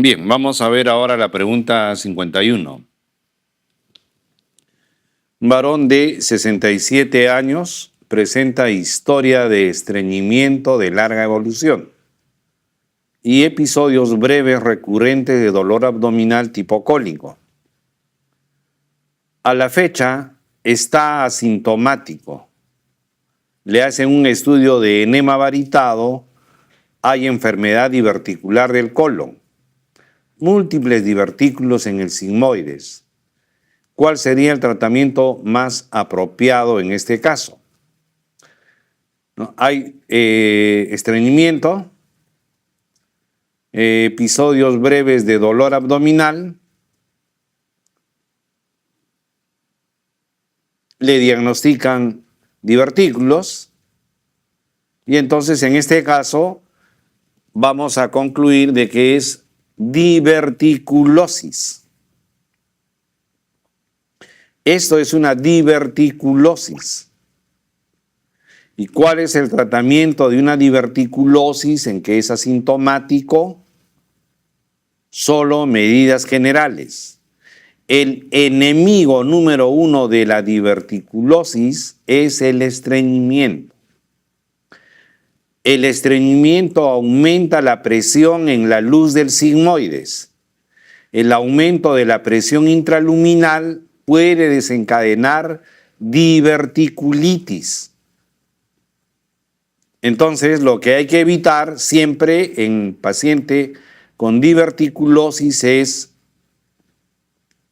Bien, vamos a ver ahora la pregunta 51. Varón de 67 años presenta historia de estreñimiento de larga evolución y episodios breves recurrentes de dolor abdominal tipo cólico. A la fecha está asintomático. Le hacen un estudio de enema varitado, hay enfermedad diverticular del colon, múltiples divertículos en el sigmoides. ¿Cuál sería el tratamiento más apropiado en este caso? ¿No? Hay estreñimiento, episodios breves de dolor abdominal, le diagnostican divertículos y entonces en este caso vamos a concluir de que es diverticulosis. Esto es una diverticulosis. ¿Y cuál es el tratamiento de una diverticulosis en que es asintomático? Solo medidas generales. El enemigo número 1 de la diverticulosis es el estreñimiento. El estreñimiento aumenta la presión en la luz del sigmoides. El aumento de la presión intraluminal puede desencadenar diverticulitis. Entonces, lo que hay que evitar siempre en paciente con diverticulosis es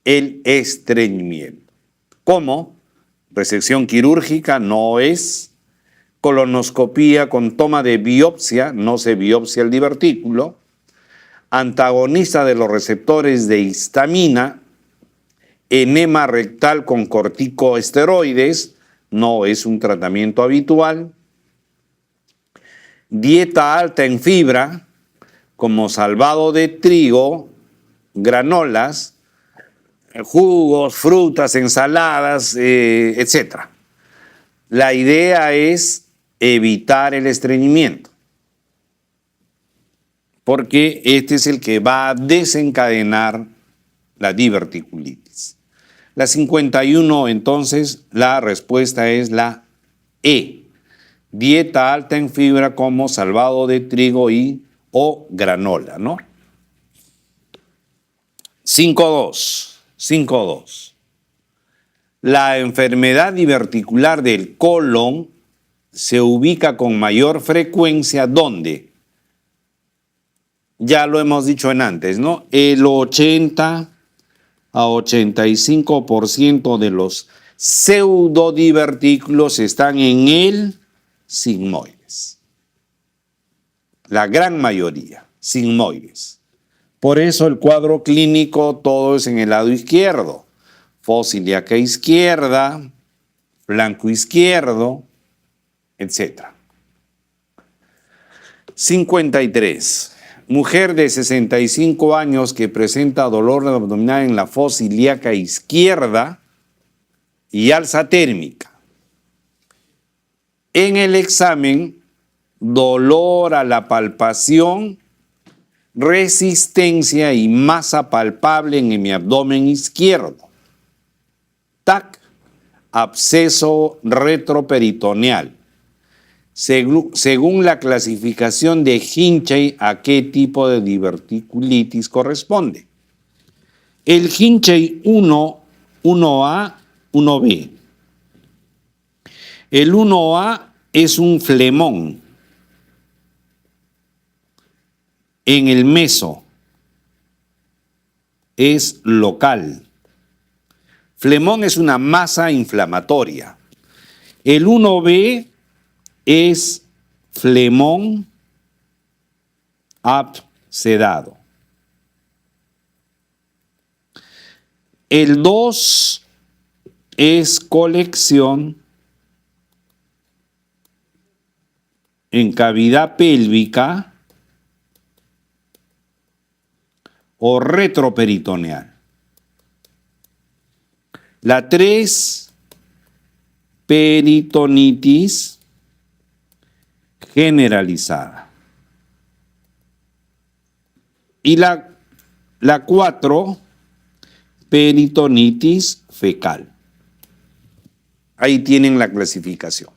el estreñimiento. ¿Cómo? Resección quirúrgica no es, colonoscopía con toma de biopsia, no se biopsia el divertículo, antagonista de los receptores de histamina, enema rectal con corticosteroides, no es un tratamiento habitual, dieta alta en fibra, como salvado de trigo, granolas, jugos, frutas, ensaladas, etc. La idea es evitar el estreñimiento, porque este es el que va a desencadenar la diverticulitis. La 51, entonces, la respuesta es la E. Dieta alta en fibra como salvado de trigo o granola, ¿no? 5.2. La enfermedad diverticular del colon se ubica con mayor frecuencia ¿dónde? Ya lo hemos dicho en antes, ¿no? El 80 a 85% de los pseudodivertículos están en el sigmoides. La gran mayoría, sigmoides. Por eso el cuadro clínico todo es en el lado izquierdo. Fosa ilíaca izquierda, flanco izquierdo, etc. 53. Mujer de 65 años que presenta dolor abdominal en la fosa ilíaca izquierda y alza térmica. En el examen, dolor a la palpación, resistencia y masa palpable en mi abdomen izquierdo. TAC, absceso retroperitoneal. Según la clasificación de Hinchey, ¿a qué tipo de diverticulitis corresponde? El Hinchey 1, 1A, 1B. El 1A es un flemón en el meso, es local. Flemón es una masa inflamatoria. El 1B es flemón abscedado. El 2 es colección en cavidad pélvica o retroperitoneal. La 3, peritonitis generalizada. Y la La 4, peritonitis fecal. Ahí tienen la clasificación.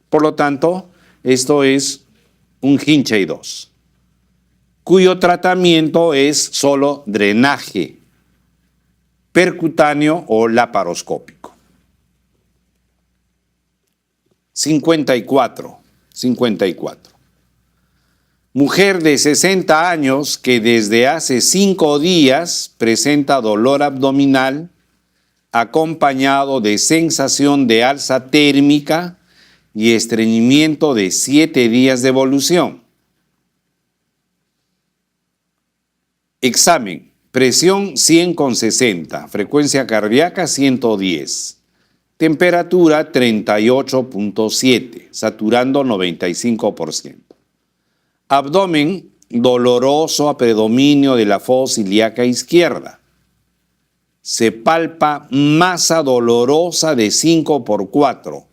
Por lo tanto, esto es un Hinchey 2, cuyo tratamiento es solo drenaje percutáneo o laparoscópico. 54. Mujer de 60 años que desde hace 5 días presenta dolor abdominal acompañado de sensación de alza térmica y estreñimiento de 7 días de evolución. Examen: presión 100/60, frecuencia cardíaca 110, temperatura 38.7, saturando 95%. Abdomen doloroso a predominio de la fosa ilíaca izquierda. Se palpa masa dolorosa de 5/4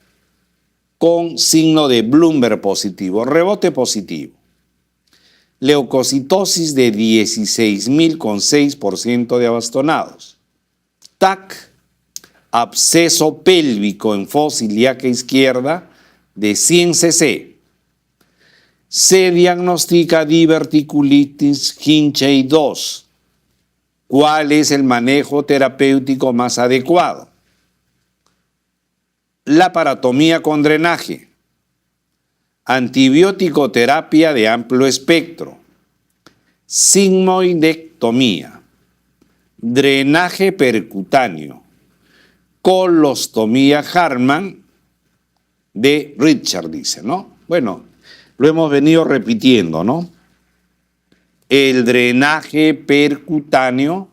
con signo de Bloomberg positivo, rebote positivo. Leucocitosis de 16.000 con 6% de abastonados. TAC, absceso pélvico en fosa ilíaca izquierda de 100 cc. Se diagnostica diverticulitis Hinchey 2. ¿Cuál es el manejo terapéutico más adecuado? Laparotomía con drenaje, antibiótico terapia de amplio espectro, sigmoidectomía, drenaje percutáneo, colostomía Hartmann de Richard, dice, ¿no? Bueno, lo hemos venido repitiendo, ¿no? El drenaje percutáneo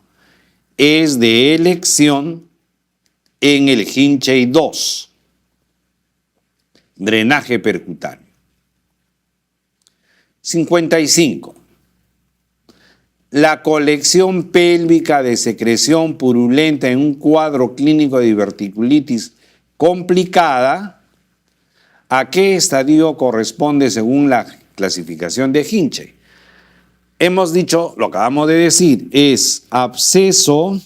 es de elección en el Hinchey 2. Drenaje percutáneo. 55. La colección pélvica de secreción purulenta en un cuadro clínico de diverticulitis complicada, ¿a qué estadio corresponde según la clasificación de Hinchey? Hemos dicho, lo acabamos de decir, es absceso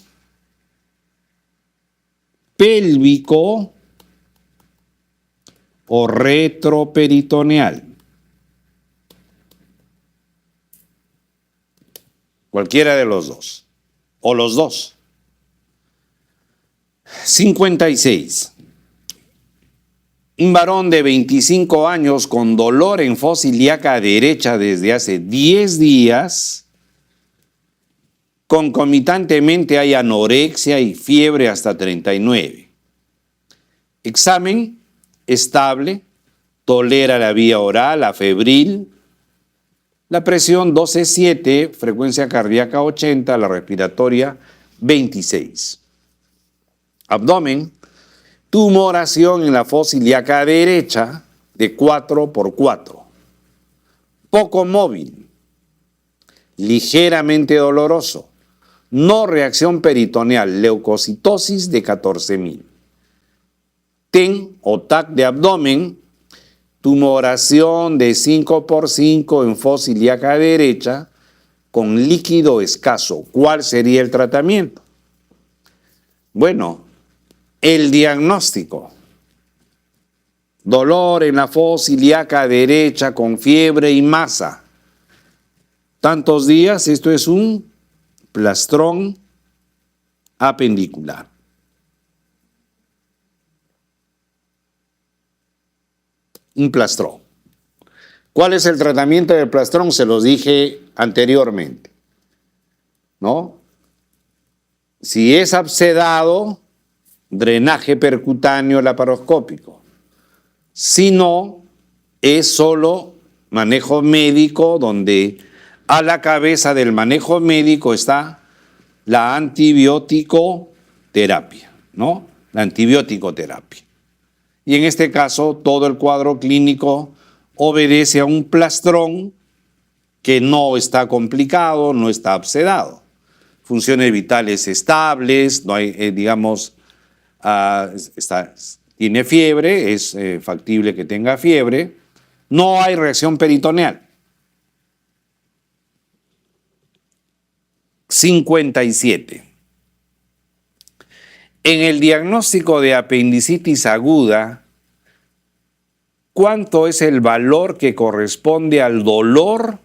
pélvico o retroperitoneal. Cualquiera de los dos, o los dos. 56. Un varón de 25 años con dolor en fosa ilíaca derecha desde hace 10 días, concomitantemente hay anorexia y fiebre hasta 39. Examen estable, tolera la vía oral, afebril, la presión 12/7, frecuencia cardíaca 80, la respiratoria 26. Abdomen, tumoración en la fosa ilíaca derecha de 4/4. Poco móvil, ligeramente doloroso, no reacción peritoneal, leucocitosis de 14.000. TEN o TAC de abdomen, tumoración de 5/5 en fosa ilíaca derecha con líquido escaso. ¿Cuál sería el tratamiento? Bueno, el diagnóstico: dolor en la fosa ilíaca derecha con fiebre y masa. Tantos días, esto es un plastrón apendicular. Un plastrón. ¿Cuál es el tratamiento del plastrón? Se los dije anteriormente, ¿no? Si es abscedado, drenaje percutáneo laparoscópico. Si no, es solo manejo médico, donde a la cabeza del manejo médico está la antibiótico terapia, ¿no? La antibiótico terapia. Y en este caso, todo el cuadro clínico obedece a un plastrón que no está complicado, no está abscedado. Funciones vitales estables, no hay, tiene fiebre, es factible que tenga fiebre, no hay reacción peritoneal. 57. En el diagnóstico de apendicitis aguda, ¿cuánto es el valor que corresponde al dolor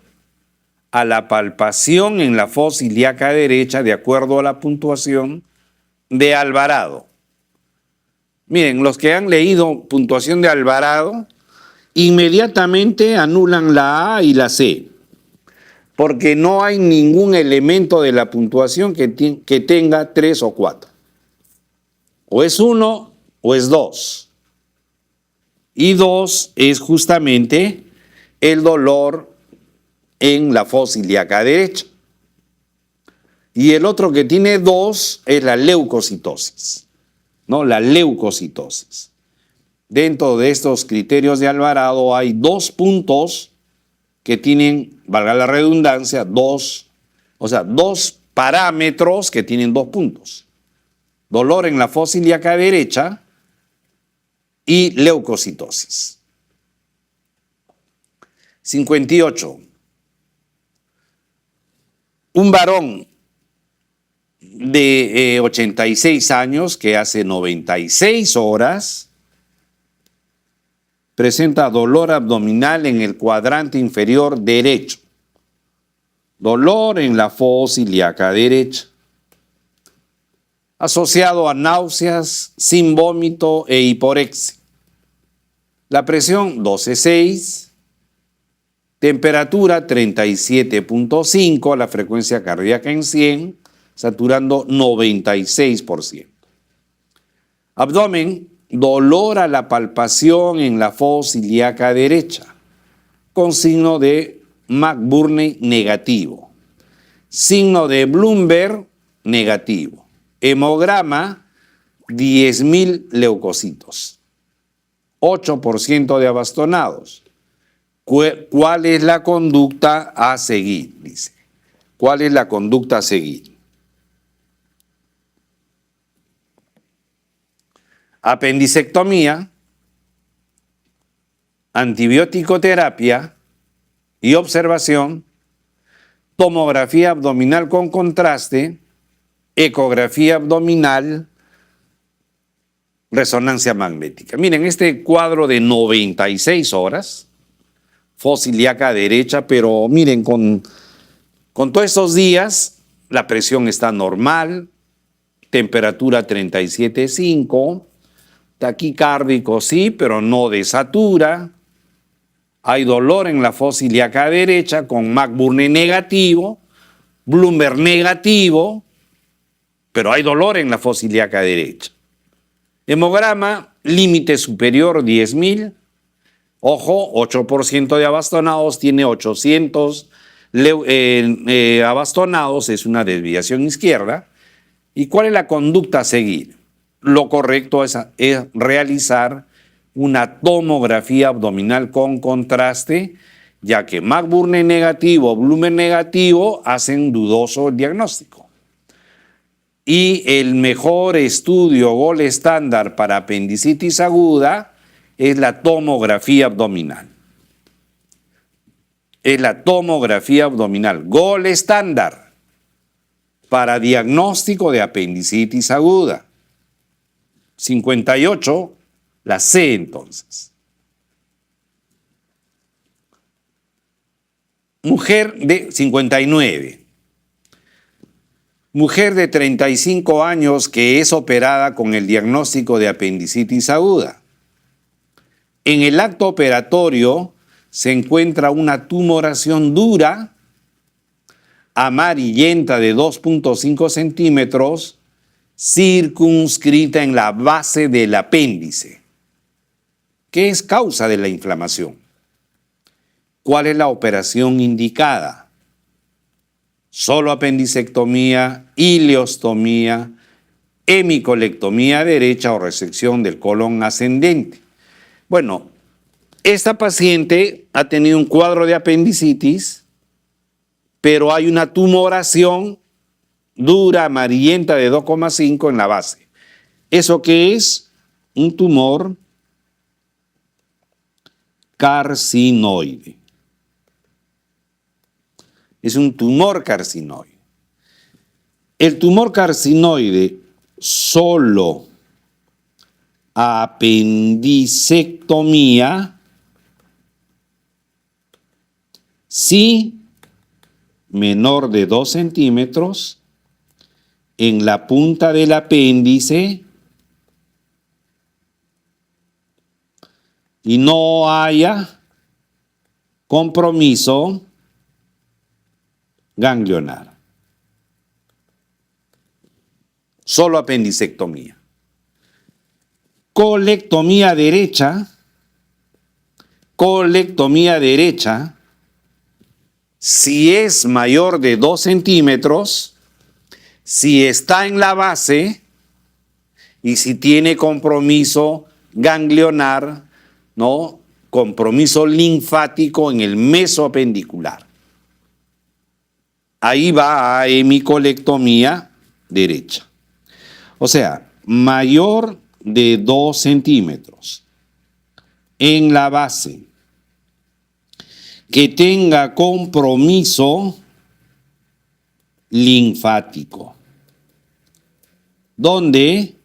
a la palpación en la fosa ilíaca derecha de acuerdo a la puntuación de Alvarado? Miren, los que han leído puntuación de Alvarado inmediatamente anulan la A y la C, porque no hay ningún elemento de la puntuación que tenga 3 o 4. O es 1 o es 2. Y 2 es justamente el dolor en la fosa ilíaca derecha. Y el otro que tiene 2 es la leucocitosis, ¿no? La leucocitosis. Dentro de estos criterios de Alvarado hay 2 puntos que tienen, valga la redundancia, 2 parámetros que tienen 2 puntos. Dolor en la fosa ilíaca derecha y leucocitosis. 58. Un varón de 86 años que hace 96 horas presenta dolor abdominal en el cuadrante inferior derecho. Dolor en la fosa ilíaca derecha, asociado a náuseas, sin vómito e hiporexia. La presión 12,6, temperatura 37,5, la frecuencia cardíaca en 100, saturando 96%. Abdomen, dolor a la palpación en la fosa ilíaca derecha, con signo de McBurney negativo, signo de Bloomberg negativo, hemograma 10.000 leucocitos, 8% de abastonados. ¿Cuál es la conducta a seguir? Dice. ¿Cuál es la conducta a seguir? Apendicectomía, antibiótico terapia y observación, tomografía abdominal con contraste, ecografía abdominal, resonancia magnética. Miren, este cuadro de 96 horas, fosa ilíaca derecha, pero miren, con todos estos días, la presión está normal, temperatura 37,5, taquicárdico sí, pero no desatura. Hay dolor en la fosa ilíaca derecha con McBurney negativo, Bloomberg negativo, pero hay dolor en la fosa ilíaca derecha. Hemograma, límite superior 10.000. Ojo, 8% de abastonados, tiene 800 abastonados, es una desviación izquierda. ¿Y cuál es la conducta a seguir? Lo correcto es realizar una tomografía abdominal con contraste, ya que McBurney negativo, Bloomberg negativo hacen dudoso el diagnóstico. Y el mejor estudio gold estándar para apendicitis aguda es la tomografía abdominal. Es la tomografía abdominal, gold estándar para diagnóstico de apendicitis aguda. 58, la C entonces. Mujer de 59. Mujer de 35 años que es operada con el diagnóstico de apendicitis aguda. En el acto operatorio se encuentra una tumoración dura, amarillenta de 2,5 centímetros, circunscrita en la base del apéndice. ¿Qué es causa de la inflamación? ¿Cuál es la operación indicada? Solo apendicectomía, ileostomía, hemicolectomía derecha o resección del colon ascendente. Bueno, esta paciente ha tenido un cuadro de apendicitis, pero hay una tumoración dura, amarillenta de 2,5 en la base. ¿Eso qué es? Un tumor carcinoide. Es un tumor carcinoide. El tumor carcinoide solo apendicectomía si menor de 2 centímetros en la punta del apéndice y no haya compromiso ganglionar. Solo apendicectomía. Colectomía derecha, si es mayor de 2 centímetros, si está en la base y si tiene compromiso ganglionar, ¿no? Compromiso linfático en el mesoapendicular. Ahí va a hemicolectomía derecha. O sea, mayor de 2 centímetros en la base, que tenga compromiso linfático, donde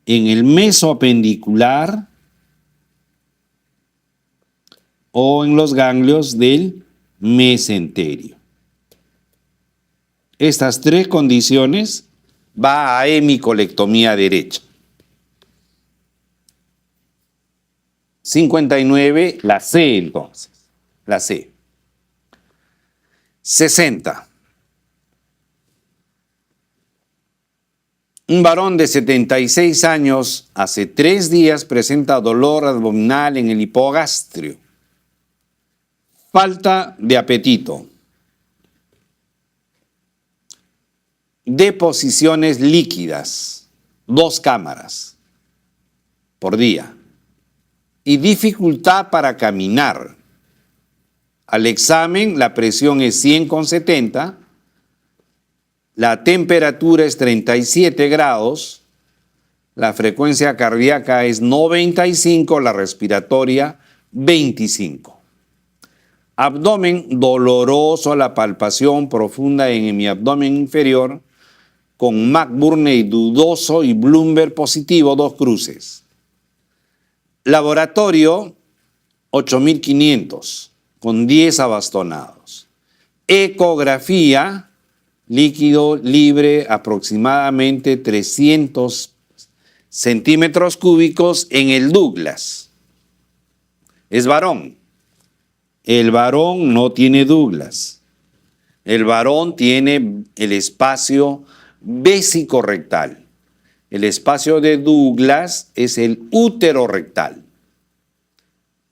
en el mesoapendicular o en los ganglios del mesenterio. Estas 3 condiciones va a hemicolectomía derecha. 59, la C entonces, la C. 60. Un varón de 76 años hace 3 días presenta dolor abdominal en el hipogastrio, falta de apetito, deposiciones líquidas, 2 cámaras por día, y dificultad para caminar. Al examen la presión es 100/70, la temperatura es 37 grados, la frecuencia cardíaca es 95, la respiratoria 25. Abdomen doloroso, la palpación profunda en mi abdomen inferior, con McBurney dudoso y Bloomberg positivo, 2 cruces. Laboratorio 8500 con 10 abastonados. Ecografía, líquido libre aproximadamente 300 centímetros cúbicos en el Douglas. Es varón. El varón no tiene Douglas. El varón tiene el espacio vesicorrectal. El espacio de Douglas es el útero rectal.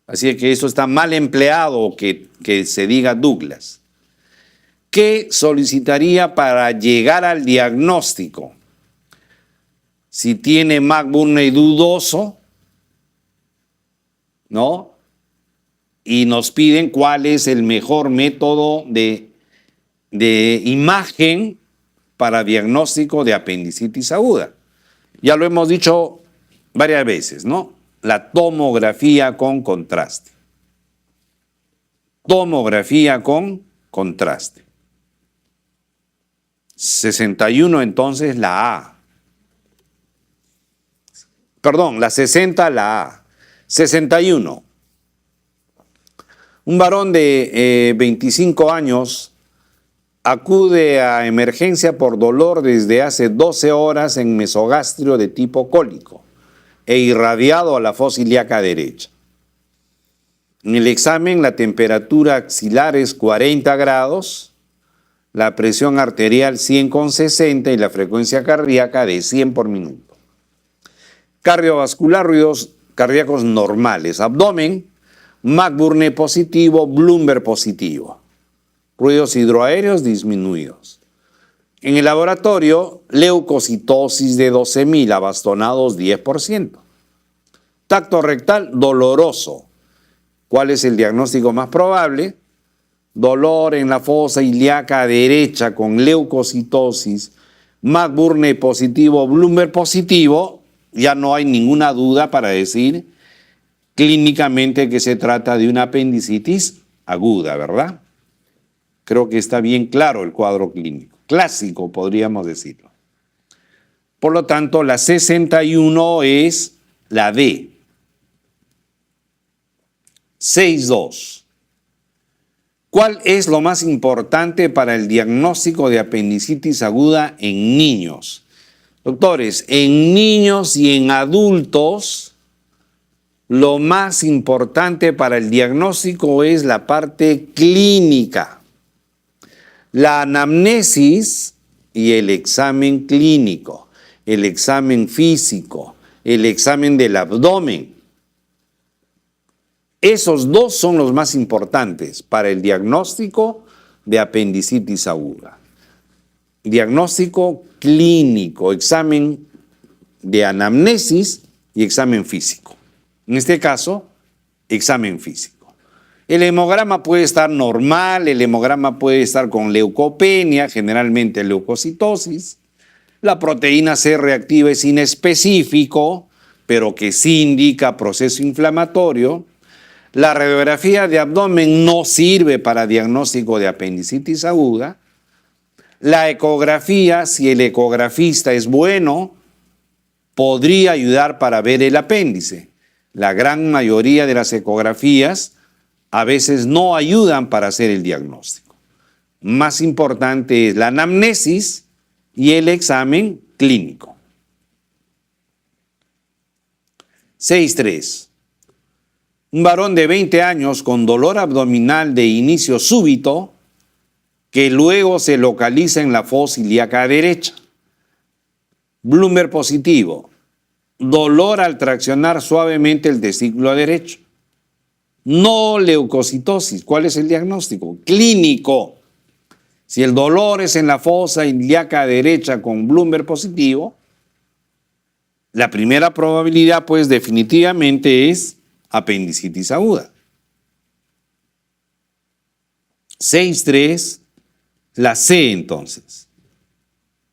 Así que eso está mal empleado que se diga Douglas. ¿Qué solicitaría para llegar al diagnóstico? Si tiene McBurney dudoso, ¿no? Y nos piden cuál es el mejor método de imagen para diagnóstico de apendicitis aguda. Ya lo hemos dicho varias veces, ¿no? La tomografía con contraste. Tomografía con contraste. 61 entonces la A. Perdón, la 60 la A. 61. Un varón de 25 años acude a emergencia por dolor desde hace 12 horas en mesogastrio de tipo cólico e irradiado a la fosa ilíaca derecha. En el examen la temperatura axilar es 40 grados, la presión arterial 100/60 y la frecuencia cardíaca de 100 por minuto. Cardiovascular, ruidos cardíacos normales. Abdomen, McBurney positivo, Bloomberg positivo. Ruidos hidroaéreos disminuidos. En el laboratorio, leucocitosis de 12.000, abastonados 10%. Tacto rectal doloroso. ¿Cuál es el diagnóstico más probable? Dolor en la fosa ilíaca derecha con leucocitosis, McBurney positivo, Bloomberg positivo. Ya no hay ninguna duda para decir clínicamente que se trata de una apendicitis aguda, ¿verdad? Creo que está bien claro el cuadro clínico. clásico, podríamos decirlo. Por lo tanto, la 61 es la D. 6.2. ¿Cuál es lo más importante para el diagnóstico de apendicitis aguda en niños? Doctores, en niños y en adultos, lo más importante para el diagnóstico es la parte clínica, la anamnesis y el examen clínico, el examen físico, el examen del abdomen. Esos dos son los más importantes para el diagnóstico de apendicitis aguda. Diagnóstico clínico, examen de anamnesis y examen físico. En este caso, examen físico. El hemograma puede estar normal, el hemograma puede estar con leucopenia, generalmente leucocitosis. La proteína C reactiva es inespecífico, pero que sí indica proceso inflamatorio. La radiografía de abdomen no sirve para diagnóstico de apendicitis aguda. La ecografía, si el ecografista es bueno, podría ayudar para ver el apéndice. La gran mayoría de las ecografías a veces no ayudan para hacer el diagnóstico. Más importante es la anamnesis y el examen clínico. 6.3. Un varón de 20 años con dolor abdominal de inicio súbito que luego se localiza en la fosa ilíaca derecha. Bloomberg positivo. Dolor al traccionar suavemente el testículo derecho. No leucocitosis. ¿Cuál es el diagnóstico? Clínico. Si el dolor es en la fosa ilíaca derecha con Bloomberg positivo, la primera probabilidad, pues definitivamente es apendicitis aguda. 6.3. La C, entonces.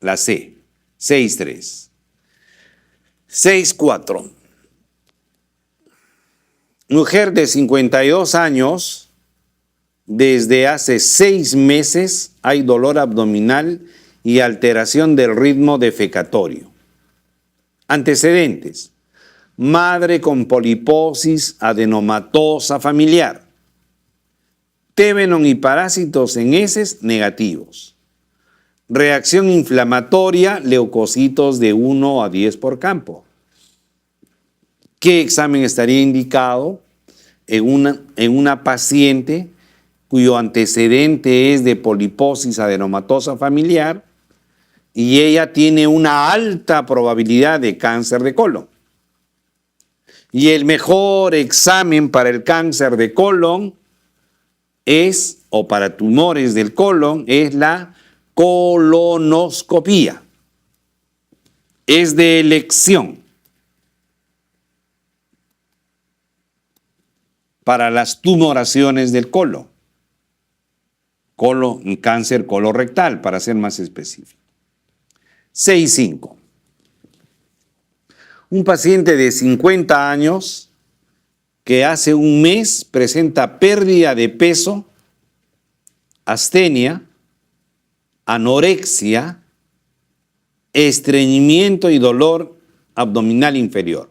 La C. 6.3. 6.4. Mujer de 52 años, desde hace 6 meses hay dolor abdominal y alteración del ritmo defecatorio. Antecedentes: madre con poliposis adenomatosa familiar. Tévenon y parásitos en heces negativos. Reacción inflamatoria, leucocitos de 1 a 10 por campo. ¿Qué examen estaría indicado en una paciente cuyo antecedente es de poliposis adenomatosa familiar y ella tiene una alta probabilidad de cáncer de colon? Y el mejor examen para el cáncer de colon es, o para tumores del colon, es la colonoscopía. Es de elección para las tumoraciones del colon. Cáncer colorectal, para ser más específico. 6.5. Un paciente de 50 años que hace un mes presenta pérdida de peso, astenia, anorexia, estreñimiento y dolor abdominal inferior.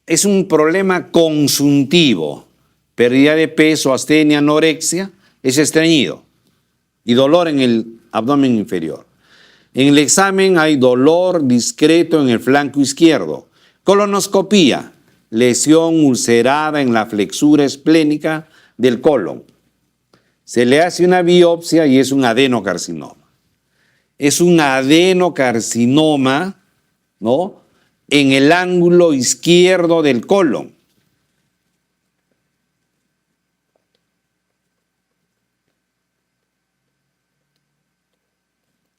Es un problema consuntivo. Pérdida de peso, astenia, anorexia, es estreñido y dolor en el abdomen inferior. En el examen hay dolor discreto en el flanco izquierdo. Colonoscopía, lesión ulcerada en la flexura esplénica del colon. Se le hace una biopsia y es un adenocarcinoma. Es un adenocarcinoma, ¿no?, en el ángulo izquierdo del colon.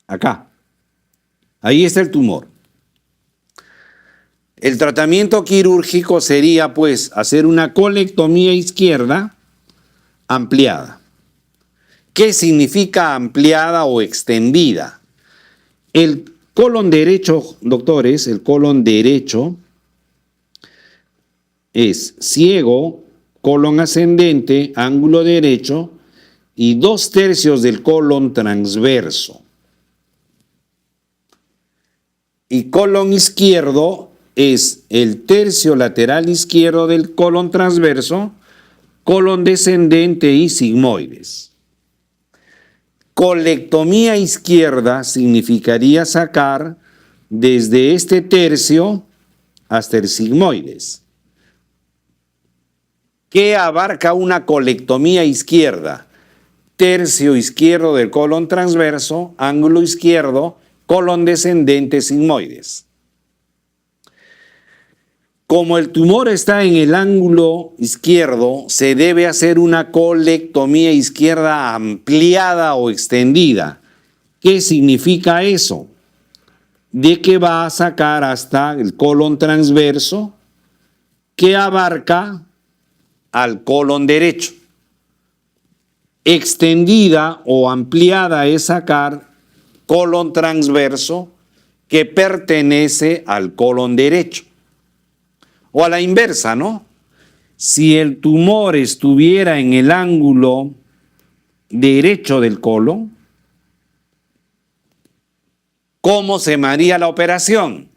Acá. Ahí está el tumor. El tratamiento quirúrgico sería, pues, hacer una colectomía izquierda ampliada. ¿Qué significa ampliada o extendida? El colon derecho, doctores, el colon derecho es ciego, colon ascendente, ángulo derecho y 2/3 del colon transverso. y colon izquierdo es el tercio lateral izquierdo del colon transverso, colon descendente y sigmoides. Colectomía izquierda significaría sacar desde este tercio hasta el sigmoides. ¿Qué abarca una colectomía izquierda? Tercio izquierdo del colon transverso, ángulo izquierdo, colon descendente, sigmoides. Como el tumor está en el ángulo izquierdo, se debe hacer una colectomía izquierda ampliada o extendida. ¿Qué significa eso? De que va a sacar hasta el colon transverso, que abarca al colon derecho. Extendida o ampliada es sacar colon transverso que pertenece al colon derecho. O a la inversa, ¿no? Si el tumor estuviera en el ángulo derecho del colon, ¿cómo se haría la operación?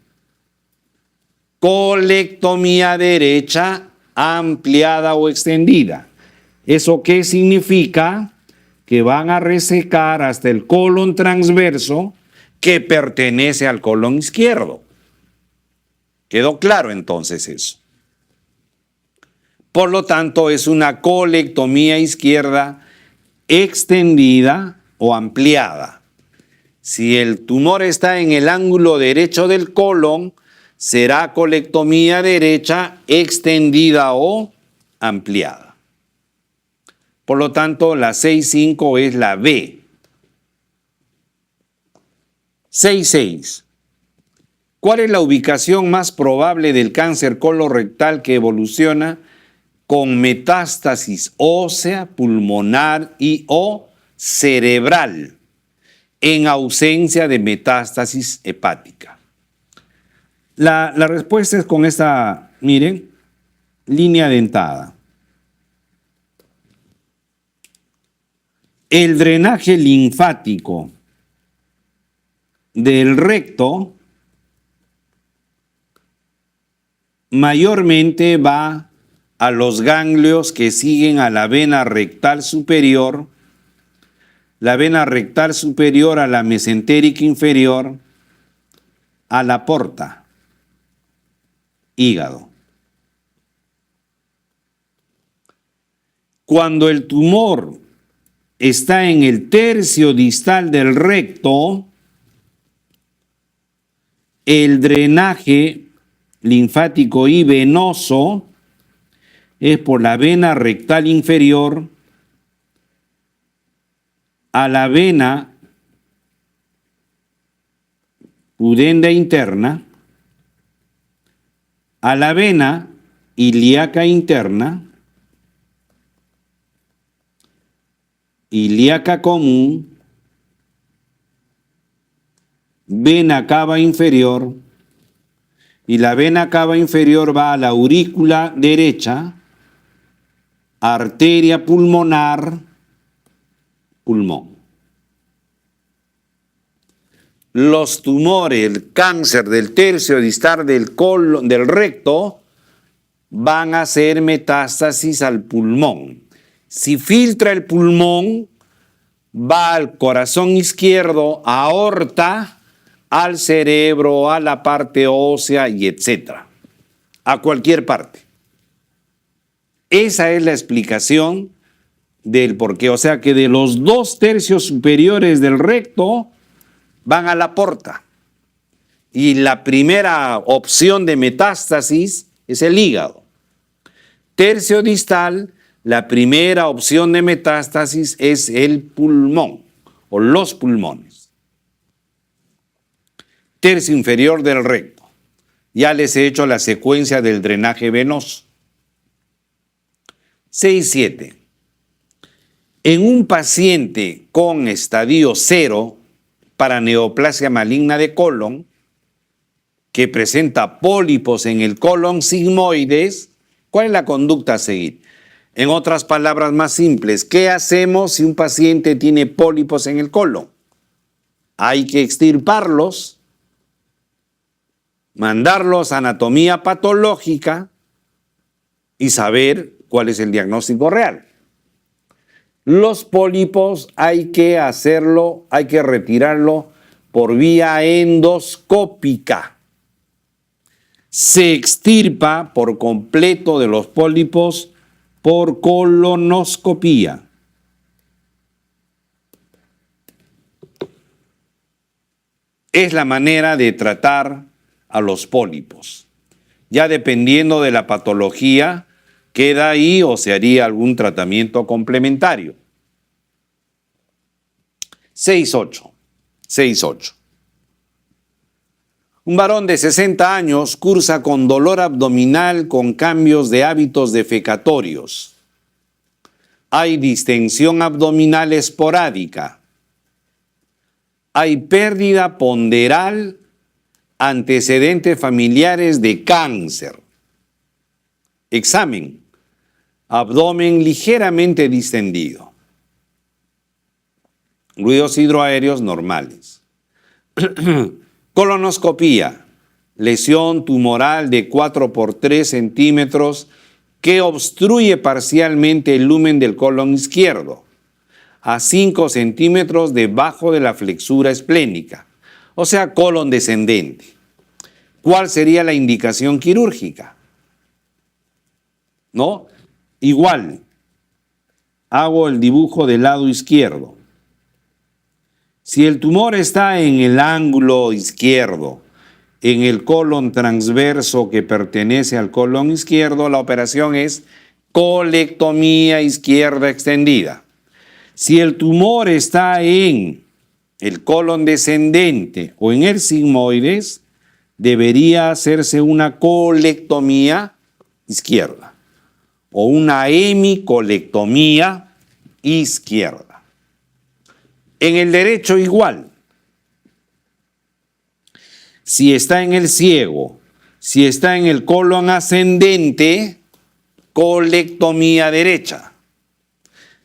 Colectomía derecha ampliada o extendida. ¿Eso qué significa? Que van a resecar hasta el colon transverso que pertenece al colon izquierdo. ¿Quedó claro entonces eso? Por lo tanto, es una colectomía izquierda extendida o ampliada. Si el tumor está en el ángulo derecho del colon, será colectomía derecha extendida o ampliada. Por lo tanto, la 6.5 es la B. 6.6. ¿Cuál es la ubicación más probable del cáncer colorectal que evoluciona con metástasis ósea, pulmonar y o cerebral en ausencia de metástasis hepática? La respuesta es con esta, miren, línea dentada. El drenaje linfático del recto mayormente va a los ganglios que siguen a la vena rectal superior, la vena rectal superior a la mesentérica inferior, a la porta, hígado. Cuando el tumor está en el tercio distal del recto, el drenaje linfático y venoso es por la vena rectal inferior a la vena pudenda interna, a la vena ilíaca interna, ilíaca común, vena cava inferior, y la vena cava inferior va a la aurícula derecha, arteria pulmonar, pulmón. Los tumores, el cáncer del tercio distal del colon, del recto, van a hacer metástasis al pulmón. Si filtra el pulmón, va al corazón izquierdo, aorta, al cerebro, a la parte ósea y etcétera, a cualquier parte. Esa es la explicación del porqué. O sea que de los 2 tercios superiores del recto van a la porta. Y la primera opción de metástasis es el hígado. Tercio distal, la primera opción de metástasis es el pulmón o los pulmones. Tercio inferior del recto. Ya les he hecho la secuencia del drenaje venoso. 6.7. En un paciente con estadio 0 para neoplasia maligna de colon, que presenta pólipos en el colon sigmoides, ¿cuál es la conducta a seguir? En otras palabras más simples, ¿qué hacemos si un paciente tiene pólipos en el colon? Hay que extirparlos mandarlos a anatomía patológica y saber cuál es el diagnóstico real. Los pólipos hay que hacerlo, hay que retirarlo por vía endoscópica. Se extirpa por completo de los pólipos por colonoscopía. Es la manera de tratar a los pólipos. Ya dependiendo de la patología, queda ahí o se haría algún tratamiento complementario. 6.8. Un varón de 60 años cursa con dolor abdominal con cambios de hábitos defecatorios. Hay distensión abdominal esporádica. Hay pérdida ponderal, antecedentes familiares de cáncer. Examen. Abdomen ligeramente distendido. Ruidos hidroaéreos normales. Colonoscopía. Lesión tumoral de 4 por 3 centímetros que obstruye parcialmente el lumen del colon izquierdo a 5 centímetros debajo de la flexura esplénica, o sea, colon descendente. ¿Cuál sería la indicación quirúrgica? ¿No? Igual, hago el dibujo del lado izquierdo. Si el tumor está en el ángulo izquierdo, en el colon transverso que pertenece al colon izquierdo, la operación es colectomía izquierda extendida. Si el tumor está en el colon descendente o en el sigmoides, debería hacerse una colectomía izquierda o una hemicolectomía izquierda. En el derecho igual. Si está en el ciego, si está en el colon ascendente, colectomía derecha.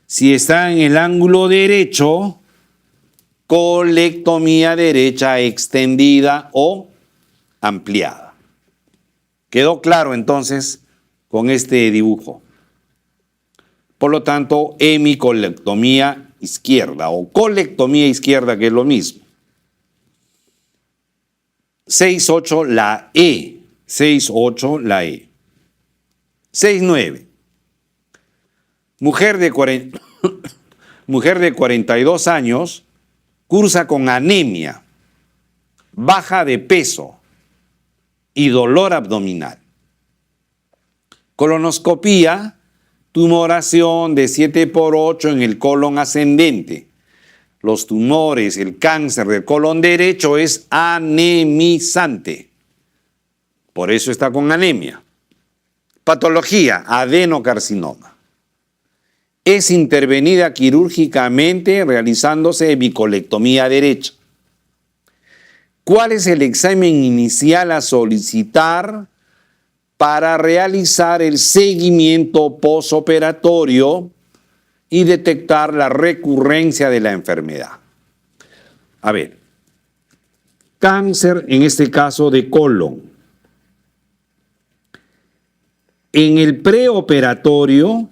Si está en el ángulo derecho, colectomía derecha extendida o ampliada. ¿Quedó claro entonces con este dibujo? Por lo tanto, hemicolectomía izquierda o colectomía izquierda, que es lo mismo. 6.8 la E. 6.8 la E. 6.9. Mujer de 42 años cursa con anemia, baja de peso y dolor abdominal. Colonoscopía, tumoración de 7 por 8 en el colon ascendente. Los tumores, el cáncer del colon derecho es anemizante. Por eso está con anemia. Patología, adenocarcinoma. Es intervenida quirúrgicamente realizándose hemicolectomía derecha. ¿Cuál es el examen inicial a solicitar para realizar el seguimiento posoperatorio y detectar la recurrencia de la enfermedad? A ver, cáncer en este caso de colon. En el preoperatorio,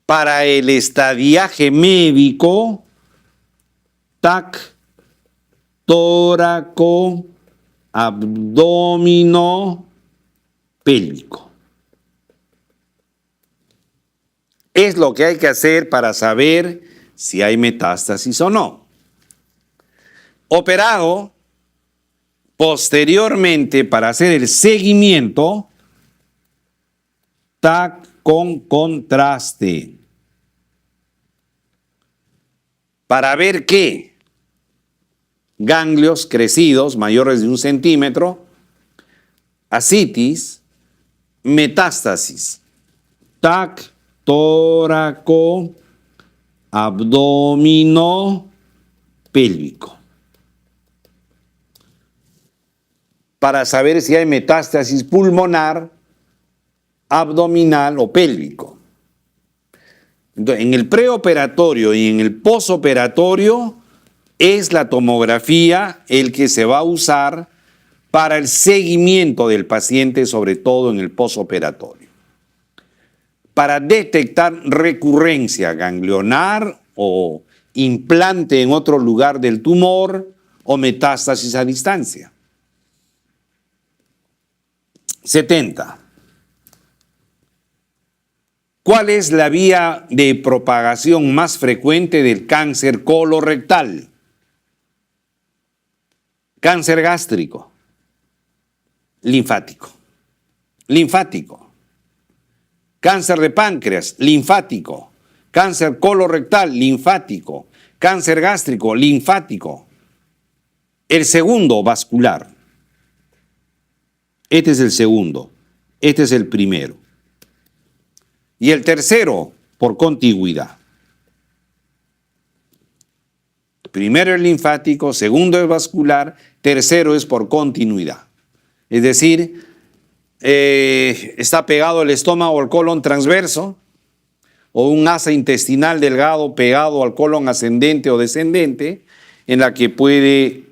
para el estadiaje médico, TAC, tóraco, abdomino, pélvico. Es lo que hay que hacer para saber si hay metástasis o no. Operado, posteriormente, para hacer el seguimiento, TAC con contraste. Para ver qué ganglios crecidos mayores de 1 centímetro, ascitis, metástasis, TAC, tóraco, abdomino, pélvico. Para saber si hay metástasis pulmonar, abdominal o pélvico. Entonces, en el preoperatorio y en el posoperatorio es la tomografía el que se va a usar para el seguimiento del paciente, sobre todo en el posoperatorio, para detectar recurrencia ganglionar o implante en otro lugar del tumor o metástasis a distancia. 70. ¿Cuál es la vía de propagación más frecuente del cáncer colorectal? Cáncer gástrico, linfático. Linfático. Cáncer de páncreas, linfático. Cáncer colorectal, linfático. Cáncer gástrico, linfático. El segundo, vascular. Este es el segundo. Este es el primero. Y el tercero, por contigüidad. Primero es linfático, segundo es vascular, tercero es por continuidad. Es decir, está pegado el estómago al colon transverso o un asa intestinal delgado pegado al colon ascendente o descendente, en la que puede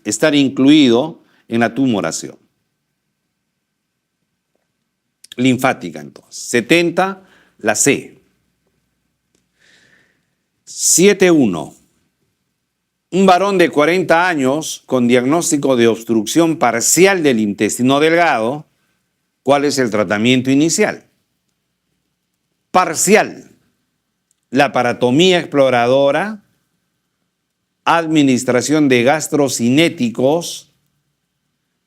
estar incluido en la tumoración. Linfática, entonces. 70, la C. 7.1. Un varón de 40 años con diagnóstico de obstrucción parcial del intestino delgado, ¿cuál es el tratamiento inicial? Parcial. Laparotomía exploradora, administración de gastrocinéticos,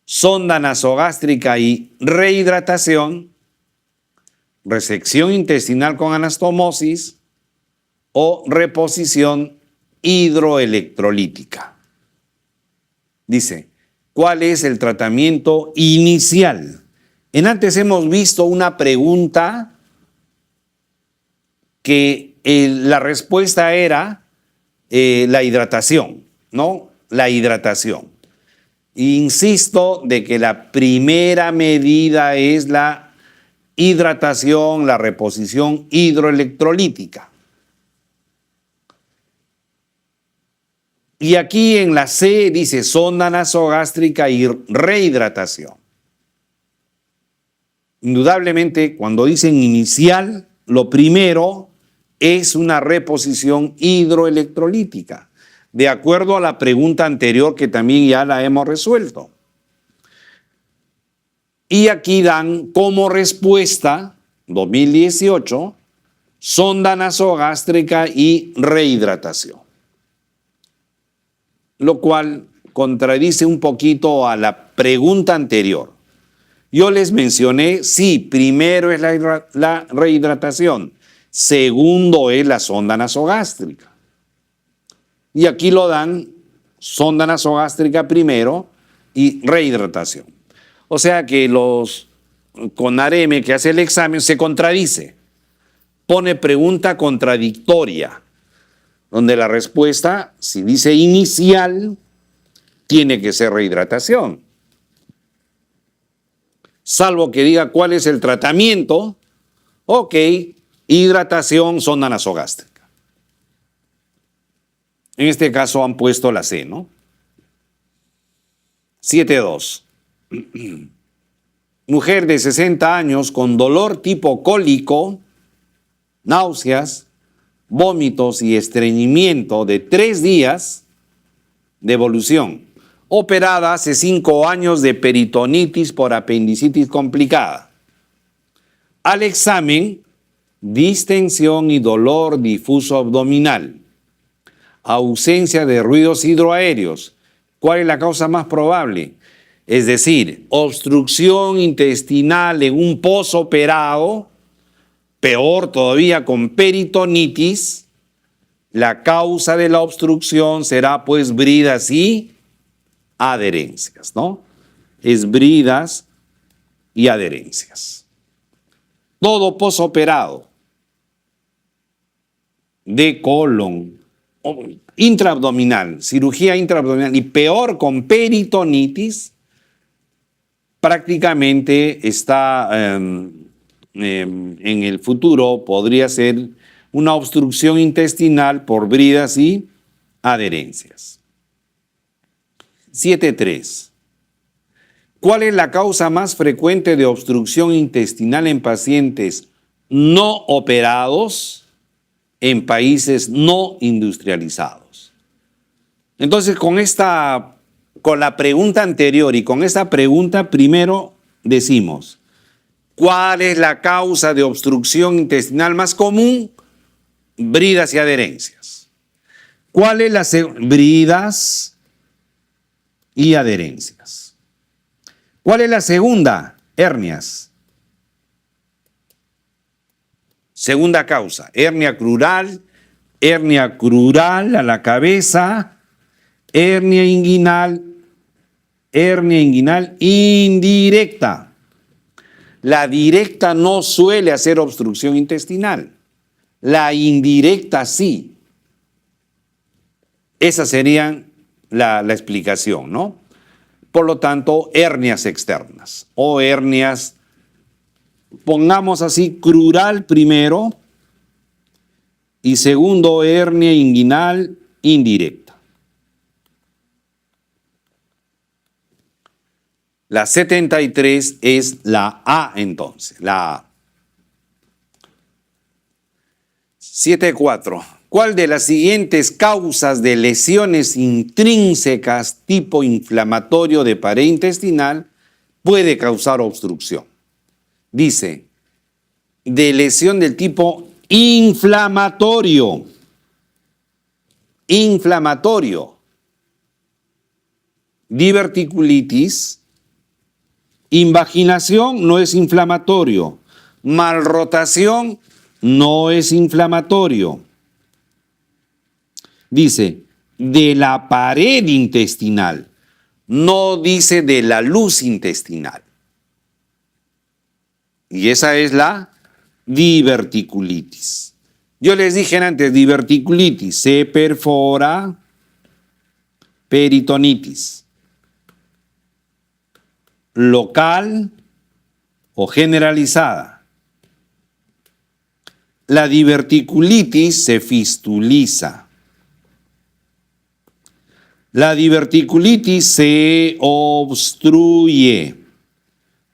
sonda nasogástrica y rehidratación, resección intestinal con anastomosis o reposición hidroelectrolítica. Dice, ¿cuál es el tratamiento inicial? En antes hemos visto una pregunta que la respuesta era la hidratación, ¿no? La hidratación. Insisto de que la primera medida es la hidratación, la reposición hidroelectrolítica. Y aquí en la C dice sonda nasogástrica y rehidratación. Indudablemente, cuando dicen inicial, lo primero es una reposición hidroelectrolítica, de acuerdo a la pregunta anterior que también ya la hemos resuelto. Y aquí dan como respuesta, 2018, sonda nasogástrica y rehidratación. Lo cual contradice un poquito a la pregunta anterior. Yo les mencioné, sí, primero es la rehidratación, segundo es la sonda nasogástrica. Y aquí lo dan sonda nasogástrica primero y rehidratación. O sea que con AREME que hace el examen se contradice. Pone pregunta contradictoria, donde la respuesta, si dice inicial, tiene que ser rehidratación. Salvo que diga cuál es el tratamiento, ok, hidratación, sonda nasogástrica. En este caso han puesto la C, ¿no? 7.2. Mujer de 60 años con dolor tipo cólico, náuseas, vómitos y estreñimiento de 3 días de evolución. Operada hace 5 años de peritonitis por apendicitis complicada. Al examen, distensión y dolor difuso abdominal. Ausencia de ruidos hidroaéreos. ¿Cuál es la causa más probable? Es decir, obstrucción intestinal en un posoperado, peor todavía con peritonitis. La causa de la obstrucción será pues bridas y adherencias, ¿no? Es bridas y adherencias. Todo posoperado de colon, intraabdominal, cirugía intraabdominal y peor con peritonitis, prácticamente está en el futuro, podría ser una obstrucción intestinal por bridas y adherencias. 7.3. ¿Cuál es la causa más frecuente de obstrucción intestinal en pacientes no operados en países no industrializados? Entonces, con la pregunta anterior y con esta pregunta, primero decimos, ¿cuál es la causa de obstrucción intestinal más común? Bridas y adherencias. ¿Cuál es la bridas y adherencias? ¿Cuál es la segunda? Hernias. Segunda causa, hernia crural a la cabeza, hernia inguinal indirecta. La directa no suele hacer obstrucción intestinal, la indirecta sí. Esa sería la explicación, ¿no? Por lo tanto, hernias externas o hernias, pongamos así, crural primero y segundo, hernia inguinal indirecta. La 73 es la A entonces, la A. 7.4. ¿Cuál de las siguientes causas de lesiones intrínsecas tipo inflamatorio de pared intestinal puede causar obstrucción? Dice, de lesión del tipo inflamatorio. Diverticulitis, invaginación no es inflamatorio, malrotación no es inflamatorio. Dice, de la pared intestinal, no dice de la luz intestinal. Y esa es la diverticulitis. Yo les dije antes, diverticulitis, se perfora, peritonitis, local o generalizada. La diverticulitis se fistuliza. La diverticulitis se obstruye.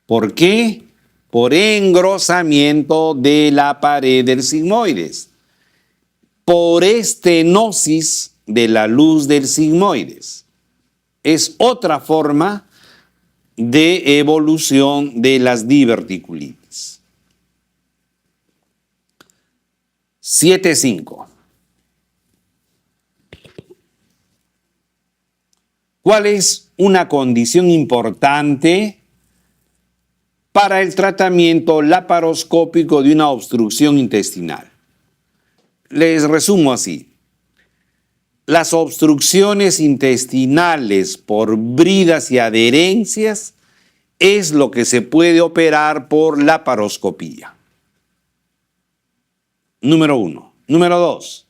¿Por qué? Por engrosamiento de la pared del sigmoides, por estenosis de la luz del sigmoides. Es otra forma de evolución de las diverticulitis. 7.5. ¿Cuál es una condición importante para el tratamiento laparoscópico de una obstrucción intestinal? Les resumo así. Las obstrucciones intestinales por bridas y adherencias es lo que se puede operar por laparoscopía. Número 1. Número 2.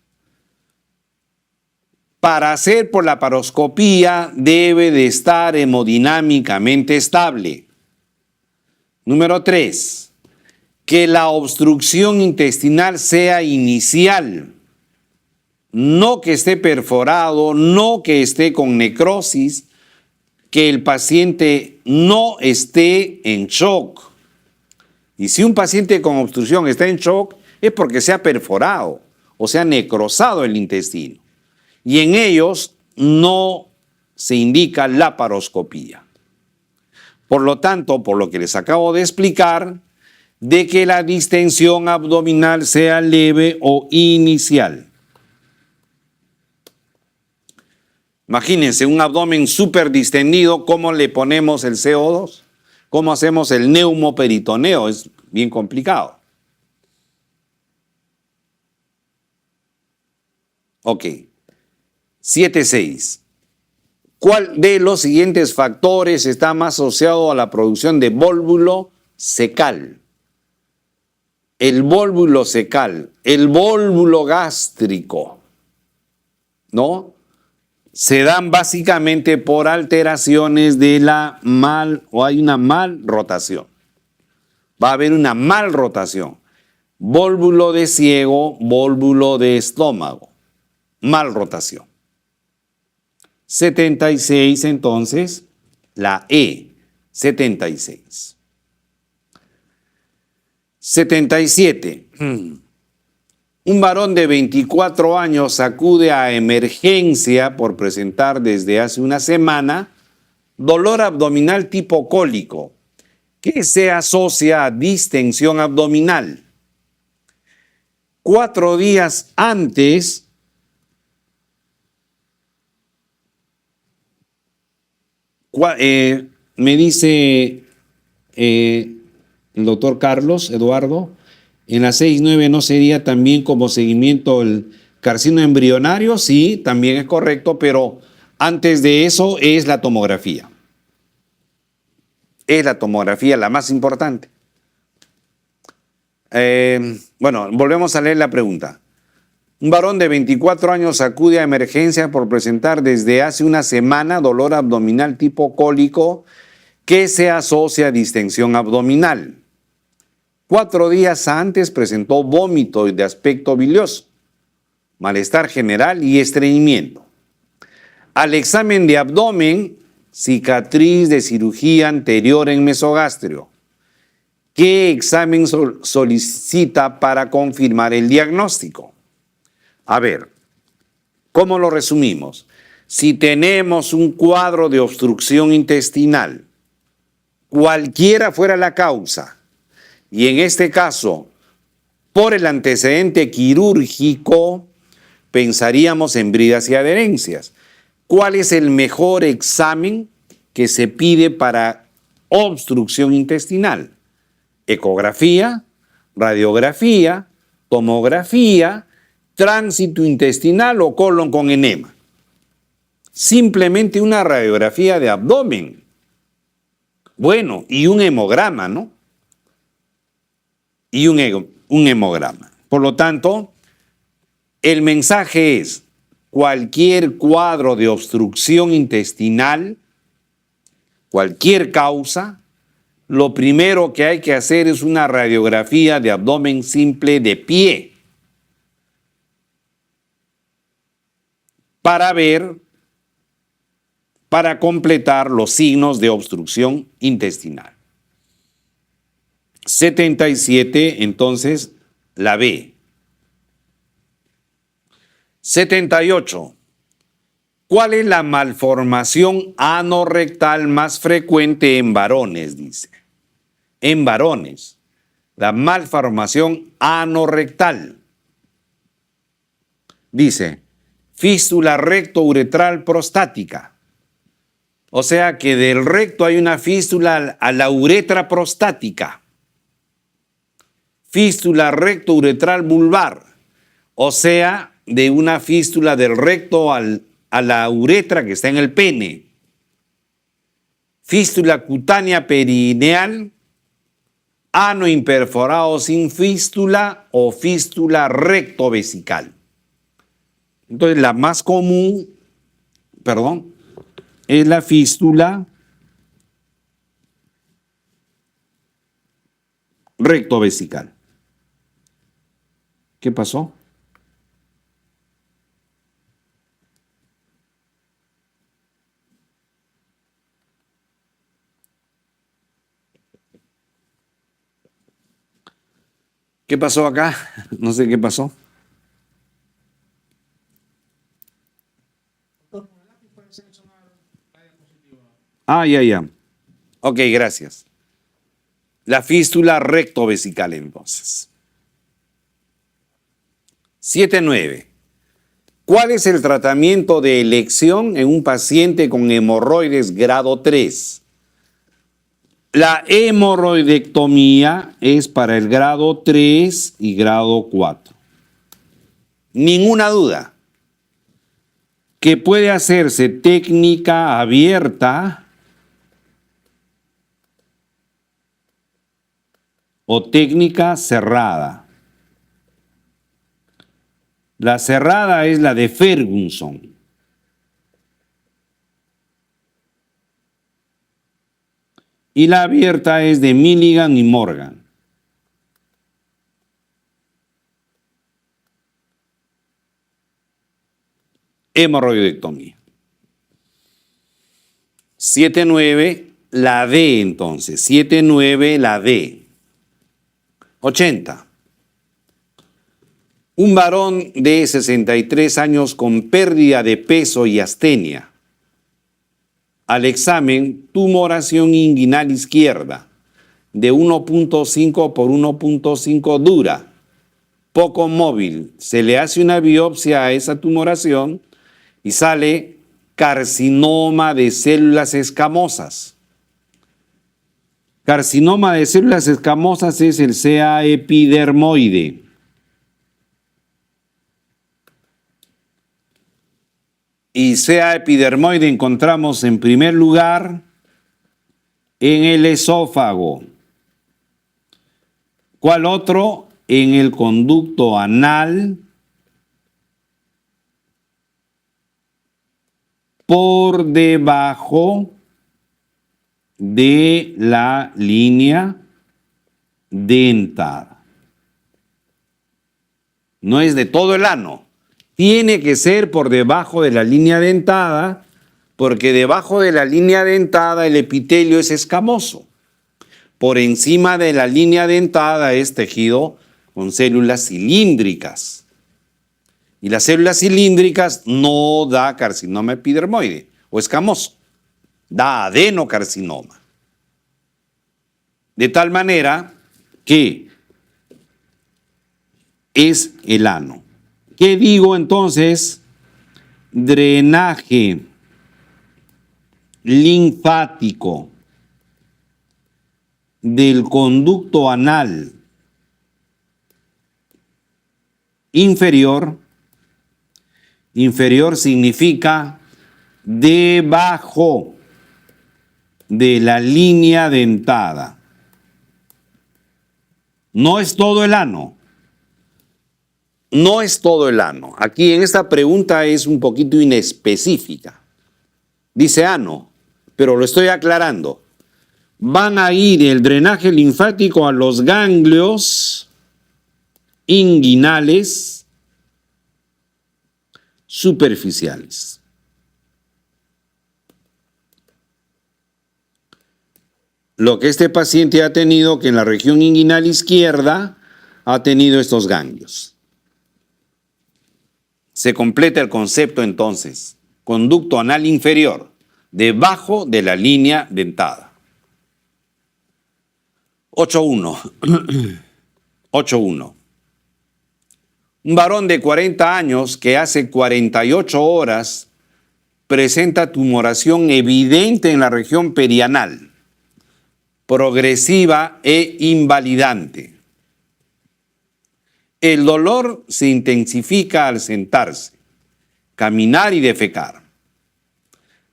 Para hacer por laparoscopía debe de estar hemodinámicamente estable. Número 3. Que la obstrucción intestinal sea inicial, no que esté perforado, no que esté con necrosis, que el paciente no esté en shock. Y si un paciente con obstrucción está en shock, es porque se ha perforado o se ha necrosado el intestino. Y en ellos no se indica laparoscopía. Por lo tanto, por lo que les acabo de explicar, de que la distensión abdominal sea leve o inicial. Imagínense un abdomen súper distendido, ¿cómo le ponemos el CO2? ¿Cómo hacemos el neumoperitoneo? Es bien complicado. Ok. 7.6. ¿Cuál de los siguientes factores está más asociado a la producción de vólvulo secal? El vólvulo secal, el vólvulo gástrico, ¿no? Se dan básicamente por alteraciones de hay una mal rotación. Va a haber una mal rotación. Vólvulo de ciego, vólvulo de estómago. Mal rotación. 76 entonces, la E. 76. 77. Un varón de 24 años acude a emergencia por presentar desde hace una semana dolor abdominal tipo cólico, que se asocia a distensión abdominal. 4 días antes, me dice el doctor Carlos Eduardo, en la 6.9 no sería también como seguimiento el carcinoma embrionario, sí, también es correcto, pero antes de eso es la tomografía. Es la tomografía la más importante. Bueno, volvemos a leer la pregunta. Un varón de 24 años acude a emergencia por presentar desde hace una semana dolor abdominal tipo cólico que se asocia a distensión abdominal. 4 días antes presentó vómito de aspecto bilioso, malestar general y estreñimiento. Al examen de abdomen, cicatriz de cirugía anterior en mesogastrio. ¿Qué examen solicita para confirmar el diagnóstico? A ver, ¿cómo lo resumimos? Si tenemos un cuadro de obstrucción intestinal, cualquiera fuera la causa, y en este caso, por el antecedente quirúrgico, pensaríamos en bridas y adherencias. ¿Cuál es el mejor examen que se pide para obstrucción intestinal? Ecografía, radiografía, tomografía, tránsito intestinal o colon con enema. Simplemente una radiografía de abdomen. Bueno, y un hemograma, ¿no? Y un hemograma. Por lo tanto, el mensaje es: cualquier cuadro de obstrucción intestinal, cualquier causa, lo primero que hay que hacer es una radiografía de abdomen simple de pie para completar los signos de obstrucción intestinal. 77, entonces, la B. 78. ¿Cuál es la malformación anorrectal más frecuente en varones? Dice. En varones, la malformación anorrectal. Dice, fístula recto-uretral prostática. O sea que del recto hay una fístula a la uretra prostática. Fístula recto-uretral vulvar. O sea, de una fístula del recto a la uretra que está en el pene. Fístula cutánea perineal, ano imperforado sin fístula o fístula rectovesical. Entonces, la más común, es la fístula rectovesical. ¿Qué pasó? ¿Qué pasó acá? No sé qué pasó. Ya. Ok, gracias. La fístula rectovesical, entonces. 7.9. ¿Cuál es el tratamiento de elección en un paciente con hemorroides grado 3? La hemorroidectomía es para el grado 3 y grado 4. Ninguna duda que puede hacerse técnica abierta o técnica cerrada. La cerrada es la de Ferguson. Y la abierta es de Milligan y Morgan. Hemorroidectomía. 7.9. La D entonces, 7-9, la D. 80. Un varón de 63 años con pérdida de peso y astenia. Al examen, tumoración inguinal izquierda de 1.5 por 1.5 dura, poco móvil. Se le hace una biopsia a esa tumoración y sale carcinoma de células escamosas. Carcinoma de células escamosas es el CA epidermoide. Y CA epidermoide encontramos en primer lugar en el esófago. ¿Cuál otro? En el conducto anal, por debajo de la línea dentada. No es de todo el ano. Tiene que ser por debajo de la línea dentada, porque debajo de la línea dentada el epitelio es escamoso. Por encima de la línea dentada es tejido con células cilíndricas. Y las células cilíndricas no da carcinoma epidermoide o escamoso, da adenocarcinoma. De tal manera que es el ano. ¿Qué digo entonces? Drenaje linfático del conducto anal inferior. Inferior significa debajo de la línea dentada. No es todo el ano. No es todo el ano. Aquí en esta pregunta es un poquito inespecífica. Dice ano, pero lo estoy aclarando. Van a ir el drenaje linfático a los ganglios inguinales superficiales. Lo que este paciente ha tenido, que en la región inguinal izquierda ha tenido estos ganglios. Se completa el concepto entonces. Conducto anal inferior, debajo de la línea dentada. 8.1. 8.1. Un varón de 40 años que hace 48 horas presenta tumoración evidente en la región perianal, progresiva e invalidante. El dolor se intensifica al sentarse, caminar y defecar.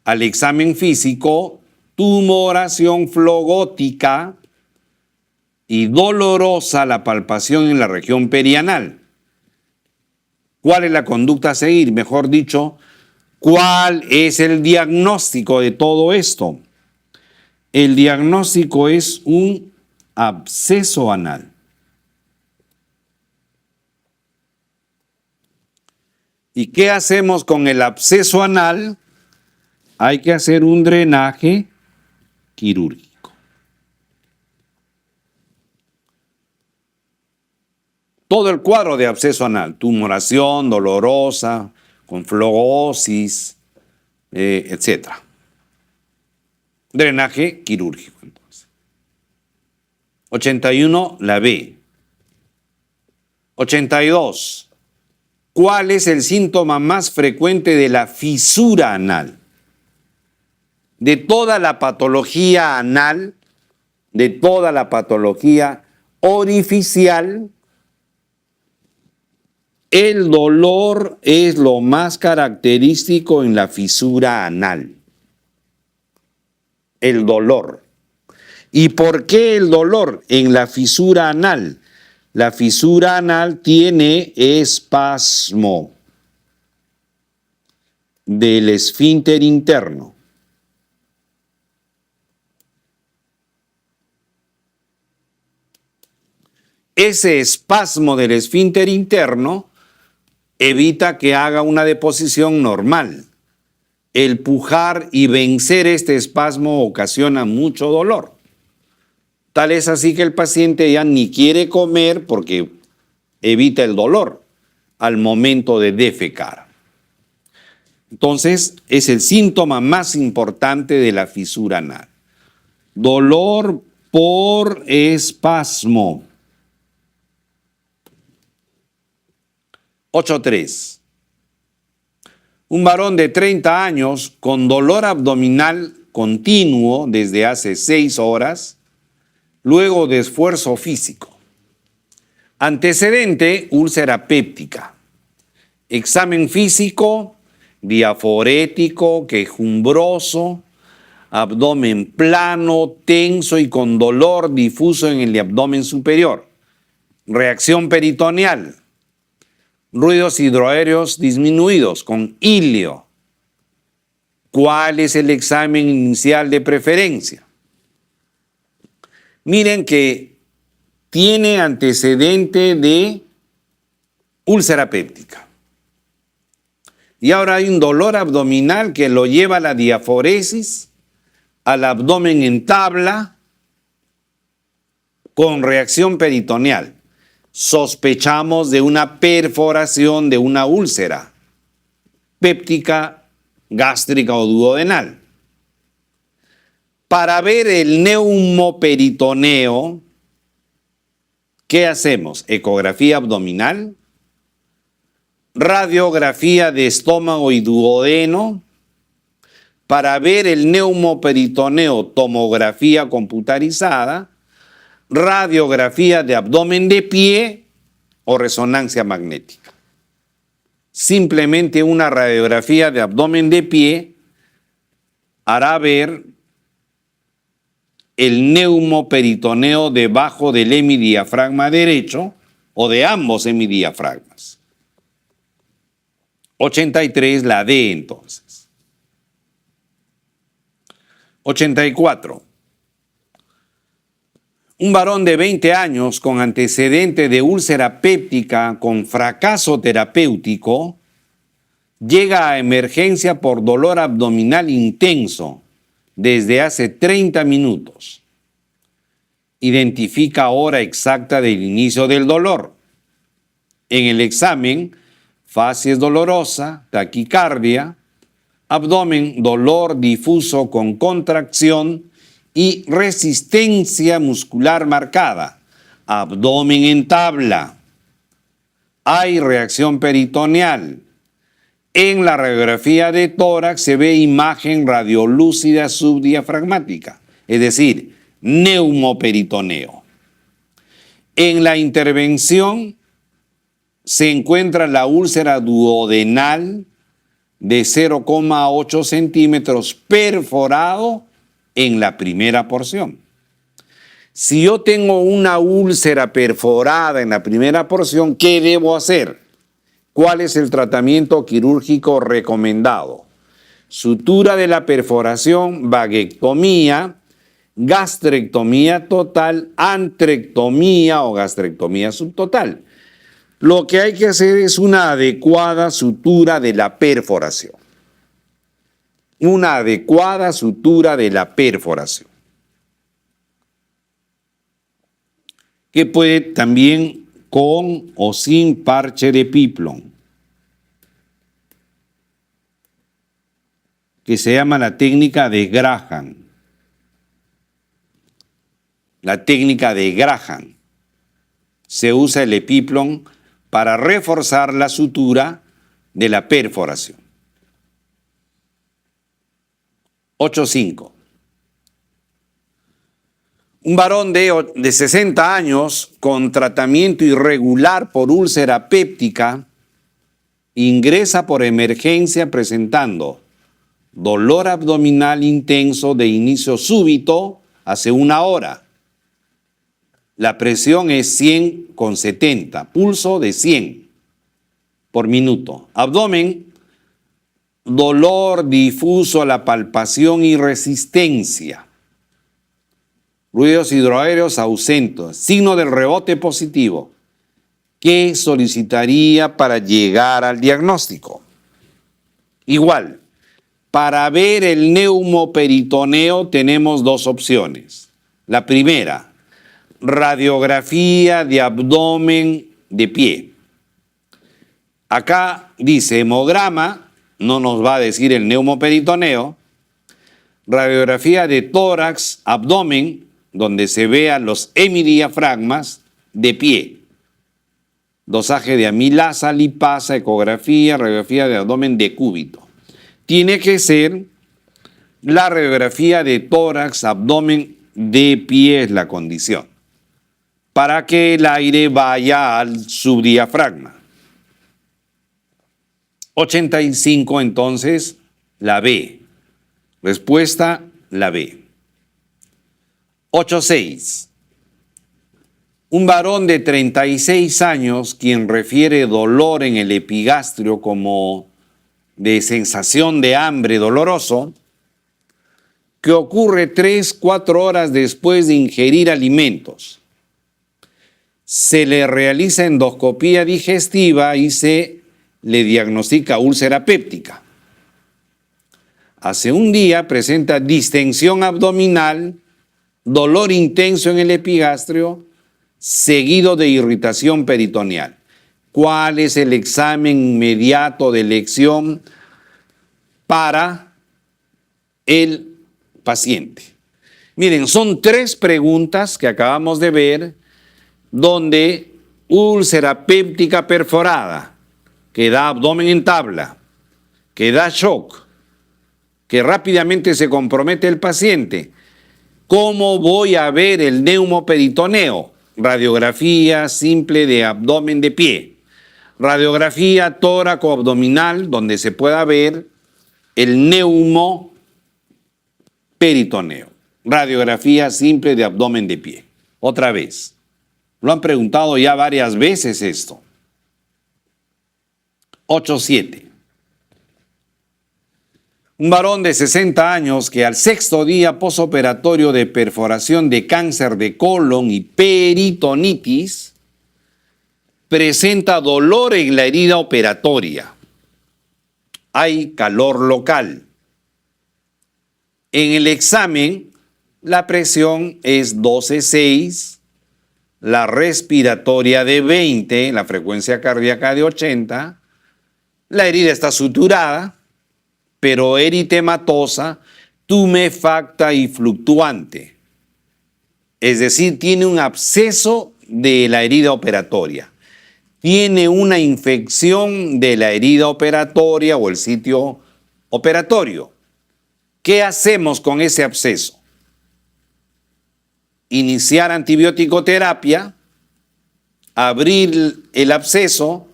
Al examen físico, tumoración flogótica y dolorosa la palpación en la región perianal. ¿Cuál es la conducta a seguir? Mejor dicho, ¿cuál es el diagnóstico de todo esto? El diagnóstico es un absceso anal. ¿Y qué hacemos con el absceso anal? Hay que hacer un drenaje quirúrgico. Todo el cuadro de absceso anal, tumoración dolorosa, con flogosis, etc. Drenaje quirúrgico, entonces. 81, la B. 82. ¿Cuál es el síntoma más frecuente de la fisura anal? De toda la patología anal, de toda la patología orificial, el dolor es lo más característico en la fisura anal. El dolor. ¿Y por qué el dolor en la fisura anal? La fisura anal tiene espasmo del esfínter interno. Ese espasmo del esfínter interno evita que haga una deposición normal. el pujar y vencer este espasmo ocasiona mucho dolor. Tal es así que el paciente ya ni quiere comer porque evita el dolor al momento de defecar. Entonces, es el síntoma más importante de la fisura anal. Dolor por espasmo. 8.3. Un varón de 30 años con dolor abdominal continuo desde hace 6 horas, luego de esfuerzo físico. Antecedente, úlcera péptica. Examen físico, diaforético, quejumbroso, abdomen plano, tenso y con dolor difuso en el abdomen superior. Reacción peritoneal. Ruidos hidroaéreos disminuidos con ilio. ¿Cuál es el examen inicial de preferencia? Miren que tiene antecedente de úlcera péptica. Y ahora hay un dolor abdominal que lo lleva a la diaforesis, al abdomen en tabla, con reacción peritoneal. Sospechamos de una perforación de una úlcera péptica, gástrica o duodenal. Para ver el neumoperitoneo, ¿qué hacemos? Ecografía abdominal, radiografía de estómago y duodeno. Para ver el neumoperitoneo, tomografía computarizada, radiografía de abdomen de pie o resonancia magnética. Simplemente una radiografía de abdomen de pie hará ver el neumoperitoneo debajo del hemidiafragma derecho o de ambos hemidiafragmas. 83, la D entonces. 84. Un varón de 20 años con antecedente de úlcera péptica con fracaso terapéutico llega a emergencia por dolor abdominal intenso desde hace 30 minutos. Identifica hora exacta del inicio del dolor. En el examen, facies dolorosa, taquicardia, abdomen, dolor difuso con contracción y resistencia muscular marcada, abdomen en tabla. Hay reacción peritoneal. En la radiografía de tórax se ve imagen radiolúcida subdiafragmática, es decir, neumoperitoneo. En la intervención se encuentra la úlcera duodenal de 0,8 centímetros perforado en la primera porción. Si yo tengo una úlcera perforada en la primera porción, ¿qué debo hacer? ¿Cuál es el tratamiento quirúrgico recomendado? Sutura de la perforación, vaguectomía, gastrectomía total, antrectomía o gastrectomía subtotal. Lo que hay que hacer es una adecuada sutura de la perforación. Una adecuada sutura de la perforación. Que puede también con o sin parche de Piplon, que se llama la técnica de Graham. La técnica de Graham. Se usa el epiplon para reforzar la sutura de la perforación. 8.5. Un varón de 60 años con tratamiento irregular por úlcera péptica ingresa por emergencia presentando dolor abdominal intenso de inicio súbito hace 1 hora. La presión es 100/70, pulso de 100 por minuto. Abdomen, dolor difuso a la palpación y resistencia. Ruidos hidroaéreos ausentes, signo del rebote positivo. ¿Qué solicitaría para llegar al diagnóstico? Igual, Para ver el neumoperitoneo tenemos dos opciones. La primera, radiografía de abdomen de pie. Acá dice hemograma, no nos va a decir el neumoperitoneo. Radiografía de tórax, abdomen, donde se vean los hemidiafragmas de pie. Dosaje de amilasa, lipasa, ecografía, radiografía de abdomen decúbito. Tiene que ser la radiografía de tórax, abdomen de pie, es la condición, para que el aire vaya al subdiafragma. 85, entonces, la B. Respuesta, la B. 86. Un varón de 36 años, quien refiere dolor en el epigastrio como de sensación de hambre doloroso, que ocurre 3-4 horas después de ingerir alimentos. Se le realiza endoscopía digestiva y se le diagnostica úlcera péptica. Hace un día presenta distensión abdominal, dolor intenso en el epigastrio, seguido de irritación peritoneal. ¿Cuál es el examen inmediato de elección para el paciente? Miren, son 3 preguntas que acabamos de ver donde úlcera péptica perforada, que da abdomen en tabla, que da shock, que rápidamente se compromete el paciente. ¿Cómo voy a ver el neumoperitoneo? Radiografía simple de abdomen de pie. Radiografía tóraco-abdominal, donde se pueda ver el neumoperitoneo. Radiografía simple de abdomen de pie. Otra vez. Lo han preguntado ya varias veces esto. 8.7. Un varón de 60 años que al 6º día posoperatorio de perforación de cáncer de colon y peritonitis presenta dolor en la herida operatoria. Hay calor local. En el examen, la presión es 12,6, la respiratoria de 20, la frecuencia cardíaca de 80, la herida está suturada, pero eritematosa, tumefacta y fluctuante. Es decir, tiene un absceso de la herida operatoria. Tiene una infección de la herida operatoria o el sitio operatorio. ¿Qué hacemos con ese absceso? Iniciar antibiótico terapia, abrir el absceso,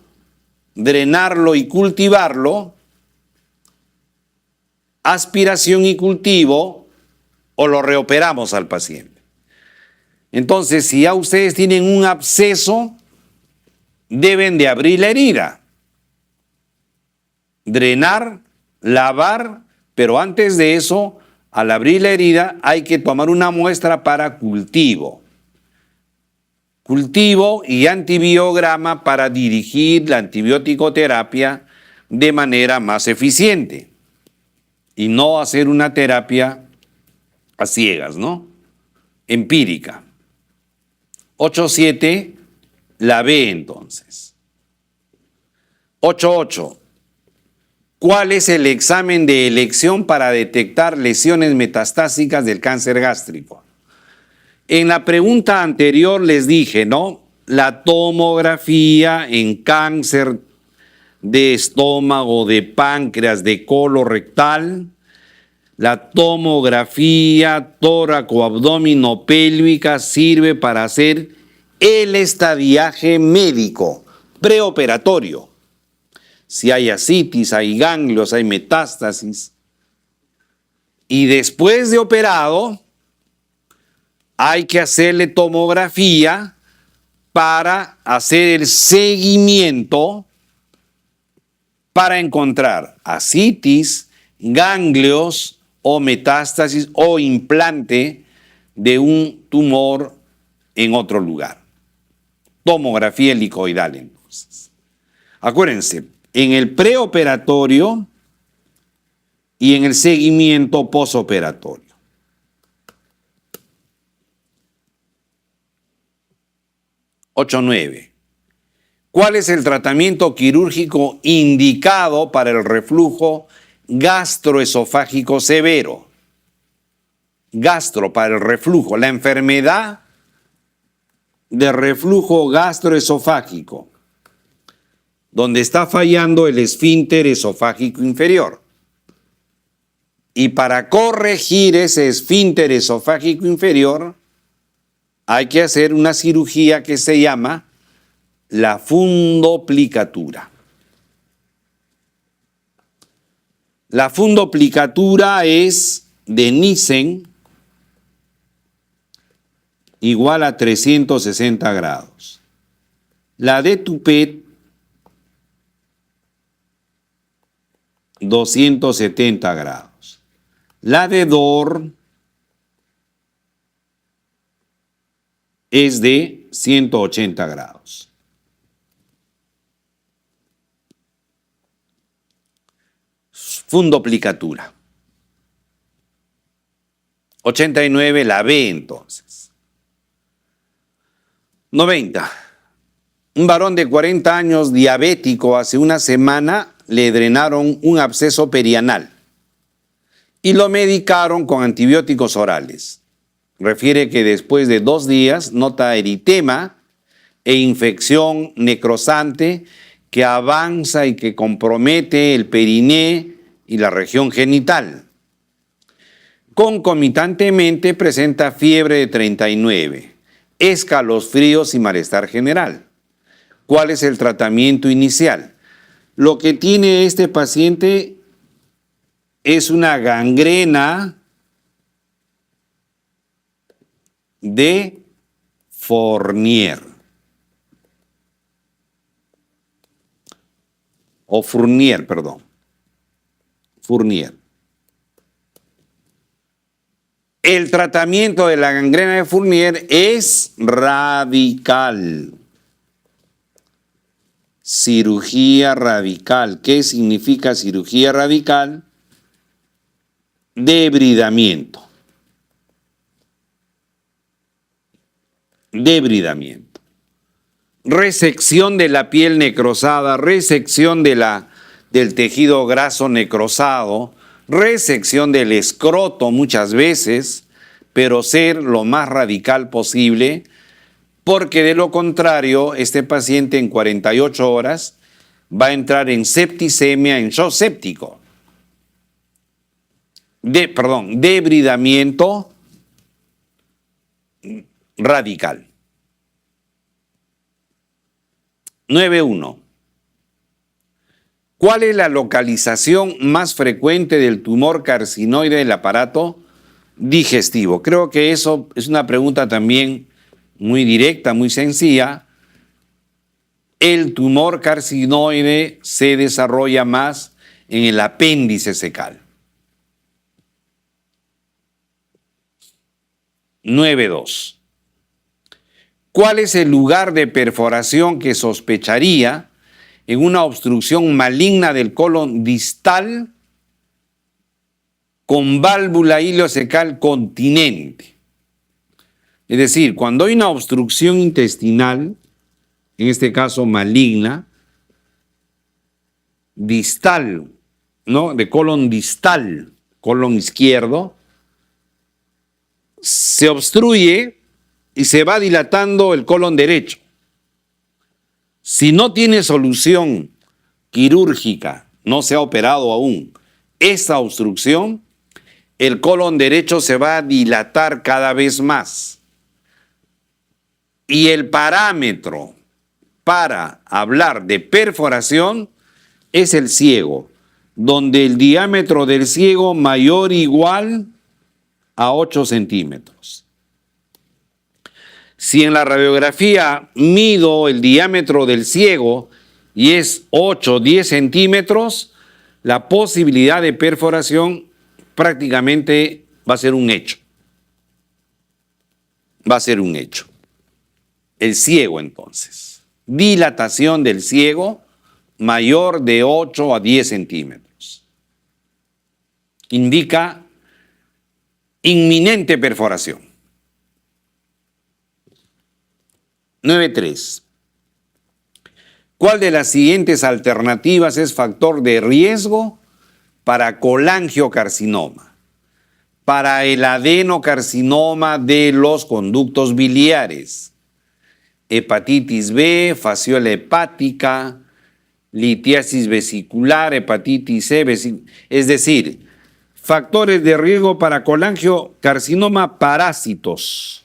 drenarlo y cultivarlo, aspiración y cultivo, o lo reoperamos al paciente. Entonces, si ya ustedes tienen un absceso, deben de abrir la herida, drenar, lavar, pero antes de eso, al abrir la herida, hay que tomar una muestra para cultivo. Cultivo y antibiograma para dirigir la antibiótico terapia de manera más eficiente y no hacer una terapia a ciegas, ¿no? Empírica. 8.7, la B entonces. 8.8. ¿Cuál es el examen de elección para detectar lesiones metastásicas del cáncer gástrico? En la pregunta anterior les dije, ¿no? La tomografía en cáncer de estómago, de páncreas, de colorectal, la tomografía tóraco-abdominopélvica sirve para hacer el estadiaje médico preoperatorio. Si hay ascitis, hay ganglios, hay metástasis. Y después de operado, hay que hacerle tomografía para hacer el seguimiento para encontrar ascitis, ganglios o metástasis o implante de un tumor en otro lugar. Tomografía helicoidal, entonces. Acuérdense, en el preoperatorio y en el seguimiento posoperatorio. Ocho nueve. ¿Cuál es el tratamiento quirúrgico indicado para el reflujo gastroesofágico severo? Gastro, para el reflujo, la enfermedad de reflujo gastroesofágico, donde está fallando el esfínter esofágico inferior. Y para corregir ese esfínter esofágico inferior, hay que hacer una cirugía que se llama la fundoplicatura. La fundoplicatura es de Nissen igual a 360 grados. La de Toupet, 270 grados. La de Dor es de 180 grados. Fundoplicatura. 89, la B entonces. 90. Un varón de 40 años diabético hace una semana le drenaron un absceso perianal y lo medicaron con antibióticos orales. Refiere que después de 2 días nota eritema e infección necrosante que avanza y que compromete el periné y la región genital. Concomitantemente presenta fiebre de 39, escalofríos y malestar general. ¿Cuál es el tratamiento inicial? Lo que tiene este paciente es una gangrena de Fournier o Fournier, perdón. Fournier. El tratamiento de la gangrena de Fournier es radical. Cirugía radical. ¿Qué significa cirugía radical? Debridamiento. Debridamiento. Resección de la piel necrosada, resección del tejido graso necrosado, resección del escroto muchas veces, pero ser lo más radical posible, porque de lo contrario, este paciente en 48 horas va a entrar en septicemia, en shock séptico. Debridamiento radical. 9.1. ¿Cuál es la localización más frecuente del tumor carcinoide del aparato digestivo? Creo que eso es una pregunta también muy directa, muy sencilla. El tumor carcinoide se desarrolla más en el apéndice fecal. 9.2. ¿Cuál es el lugar de perforación que sospecharía en una obstrucción maligna del colon distal con válvula ileocecal continente? Es decir, cuando hay una obstrucción intestinal, en este caso maligna, distal, ¿no? De colon distal, colon izquierdo, se obstruye y se va dilatando el colon derecho. Si no tiene solución quirúrgica, no se ha operado aún esta obstrucción, el colon derecho se va a dilatar cada vez más. Y el parámetro para hablar de perforación es el ciego, donde el diámetro del ciego mayor o igual a 8 centímetros. Si en la radiografía mido el diámetro del ciego y es 8 o 10 centímetros, la posibilidad de perforación prácticamente va a ser un hecho. Va a ser un hecho. El ciego, entonces. Dilatación del ciego mayor de 8 a 10 centímetros. indica inminente perforación. 9.3. ¿Cuál de las siguientes alternativas es factor de riesgo para colangiocarcinoma? Para el adenocarcinoma de los conductos biliares, hepatitis B, fasciola hepática, litiasis vesicular, hepatitis C, es decir, factores de riesgo para colangiocarcinoma parásitos.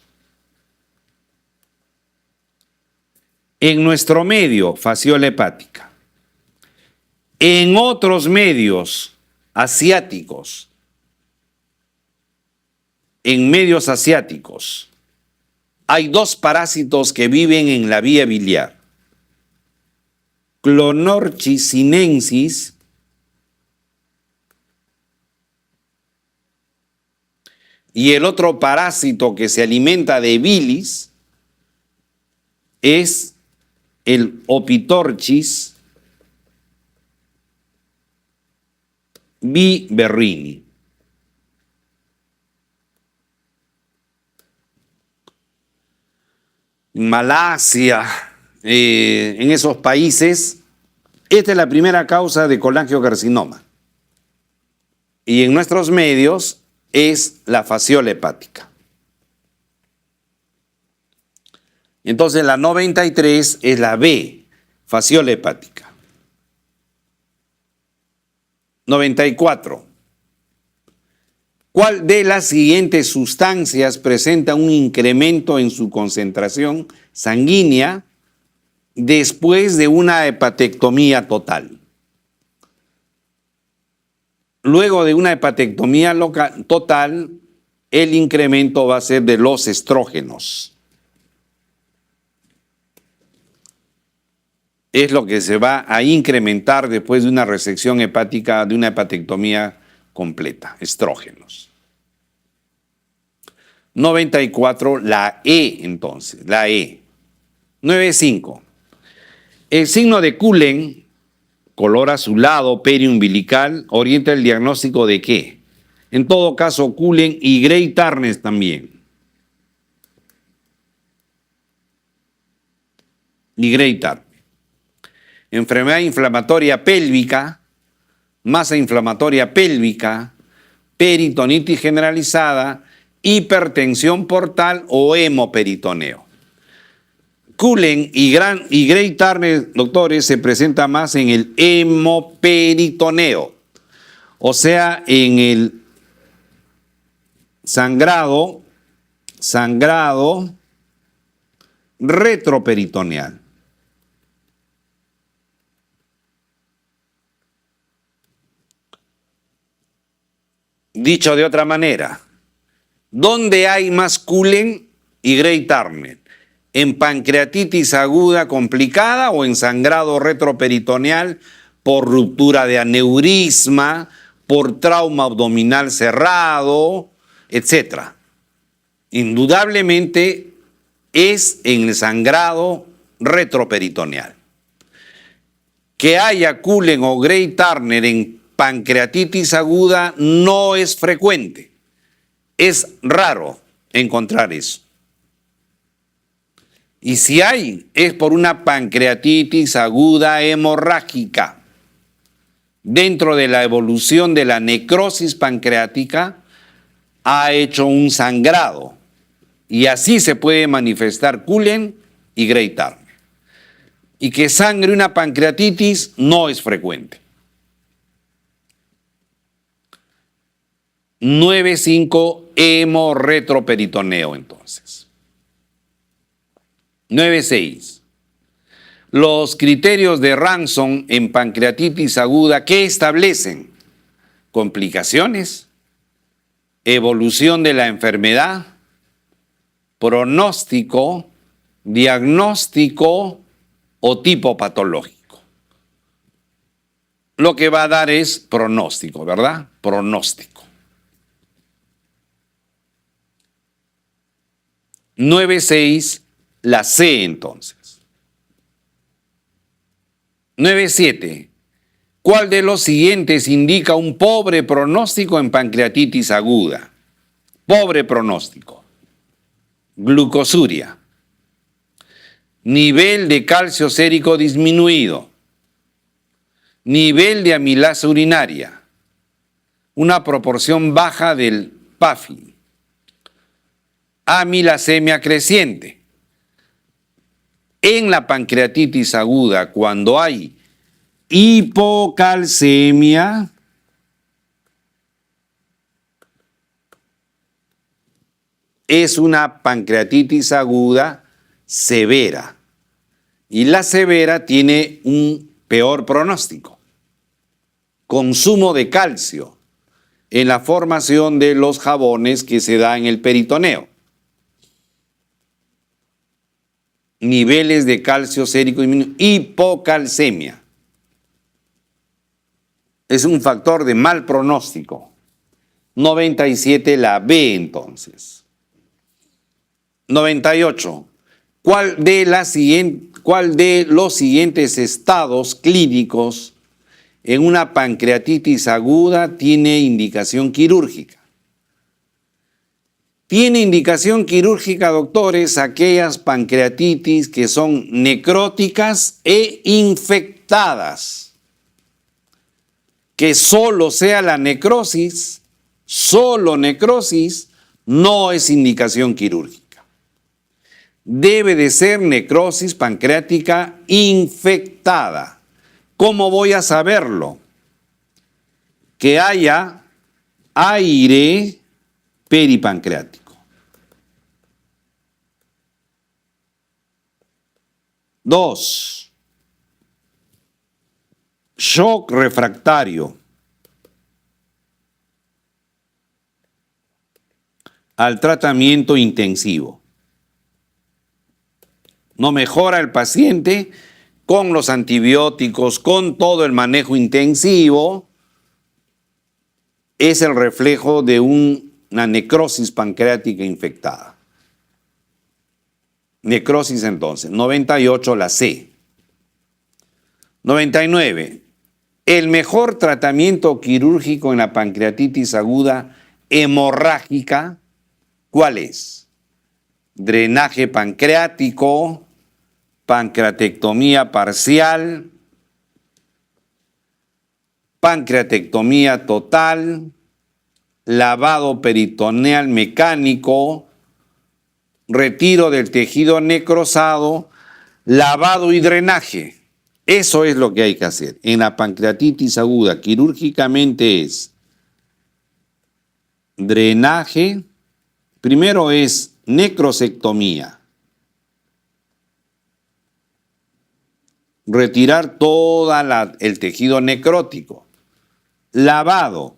En nuestro medio, fasciola hepática. En otros medios asiáticos, en medios asiáticos, hay dos parásitos que viven en la vía biliar. Clonorchis sinensis y el otro parásito que se alimenta de bilis es el Opitorchis viverrini. Malasia, en esos países, esta es la primera causa de colangiocarcinoma. Y en nuestros medios es la fasciola hepática. Entonces la 93 es la B, fasciola hepática. 94. ¿Cuál de las siguientes sustancias presenta un incremento en su concentración sanguínea después de una hepatectomía total? Luego de una hepatectomía total, el incremento va a ser de los estrógenos. Es lo que se va a incrementar después de una resección hepática, de una hepatectomía completa, estrógenos. 94, la E entonces, la E. 95. El signo de Cullen, color azulado periumbilical, orienta el diagnóstico de qué? En todo caso, Cullen y Grey-Tarnes también. Y Grey-Tarnes. Enfermedad inflamatoria pélvica, masa inflamatoria pélvica, peritonitis generalizada, hipertensión portal o hemoperitoneo. Cullen y Grey-Tarnes, doctores, se presenta más en el hemoperitoneo, o sea, en el sangrado retroperitoneal. Dicho de otra manera, ¿dónde hay más Cullen y Grey-Tarnes? ¿En pancreatitis aguda complicada o en sangrado retroperitoneal por ruptura de aneurisma, por trauma abdominal cerrado, etcétera? Indudablemente es en el sangrado retroperitoneal. Que haya Cullen o Grey-Tarnes en pancreatitis aguda no es frecuente. Es raro encontrar eso. Y si hay, es por una pancreatitis aguda hemorrágica. Dentro de la evolución de la necrosis pancreática, ha hecho un sangrado. Y así se puede manifestar Cullen y Grey-Tarnes. Y que sangre una pancreatitis no es frecuente. 9.5 hemorretroperitoneo entonces. 9.6. Los criterios de Ranson en pancreatitis aguda, ¿qué establecen? Complicaciones, evolución de la enfermedad, pronóstico, diagnóstico o tipo patológico. Lo que va a dar es pronóstico, ¿verdad? Pronóstico. 9.6, la C entonces. 9.7. ¿Cuál de los siguientes indica un pobre pronóstico en pancreatitis aguda? Pobre pronóstico. Glucosuria. Nivel de calcio sérico disminuido. Nivel de amilasa urinaria. Una proporción baja del PAFI. Amilasemia creciente. En la pancreatitis aguda, cuando hay hipocalcemia, es una pancreatitis aguda severa. Y la severa tiene un peor pronóstico. Consumo de calcio en la formación de los jabones que se da en el peritoneo. Niveles de calcio sérico disminuido. Hipocalcemia. Es un factor de mal pronóstico. 97 la B entonces. 98. ¿Cuál de los siguientes estados clínicos en una pancreatitis aguda tiene indicación quirúrgica? Tiene indicación quirúrgica, doctores, aquellas pancreatitis que son necróticas e infectadas. Que solo sea la necrosis, solo necrosis, no es indicación quirúrgica. Debe de ser necrosis pancreática infectada. ¿Cómo voy a saberlo? Que haya aire peripancreático. 2. Shock refractario al tratamiento intensivo. No mejora el paciente con los antibióticos, con todo el manejo intensivo. Es el reflejo de una necrosis pancreática infectada. Necrosis entonces. 98 la C. 99. El mejor tratamiento quirúrgico en la pancreatitis aguda hemorrágica, ¿cuál es? Drenaje pancreático, pancreatectomía parcial, pancreatectomía total, lavado peritoneal mecánico, retiro del tejido necrosado, lavado y drenaje. Eso es lo que hay que hacer. En la pancreatitis aguda, quirúrgicamente es drenaje, primero es necrosectomía. Retirar todo el tejido necrótico. Lavado.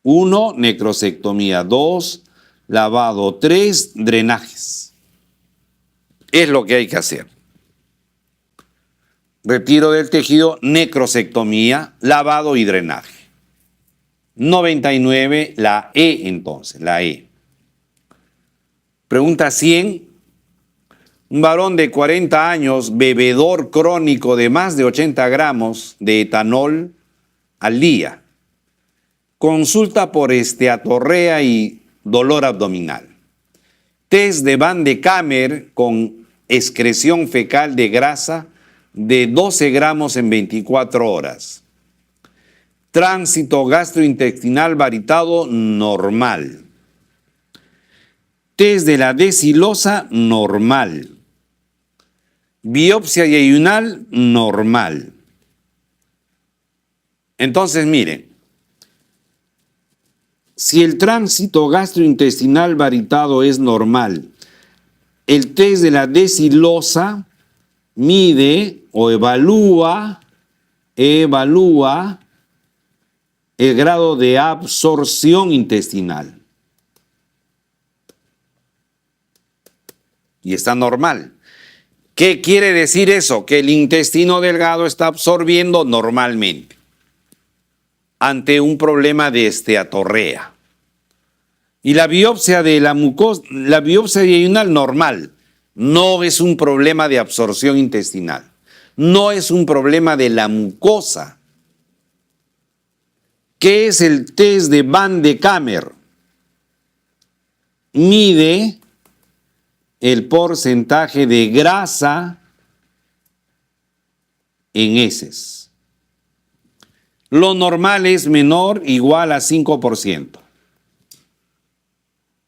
1, necrosectomía. 2, lavado. 3, drenajes. Es lo que hay que hacer. Retiro del tejido, necrosectomía, lavado y drenaje. 99, la E entonces, la E. Pregunta 100. Un varón de 40 años, bebedor crónico de más de 80 gramos de etanol al día. Consulta por esteatorrea y dolor abdominal. Test de Van de Kamer con excreción fecal de grasa de 12 gramos en 24 horas. Tránsito gastrointestinal varitado normal. Test de la desilosa normal. Biopsia yeyunal normal. Entonces, miren, si el tránsito gastrointestinal varitado es normal, el test de la desilosa mide o evalúa el grado de absorción intestinal. Y está normal. ¿Qué quiere decir eso? Que el intestino delgado está absorbiendo normalmente ante un problema de esteatorrea. Y la biopsia de la mucosa, la biopsia yeyunal normal. No es un problema de absorción intestinal. No es un problema de la mucosa. ¿Qué es el test de Van de Kamer? Mide el porcentaje de grasa en heces. Lo normal es menor o igual a 5%.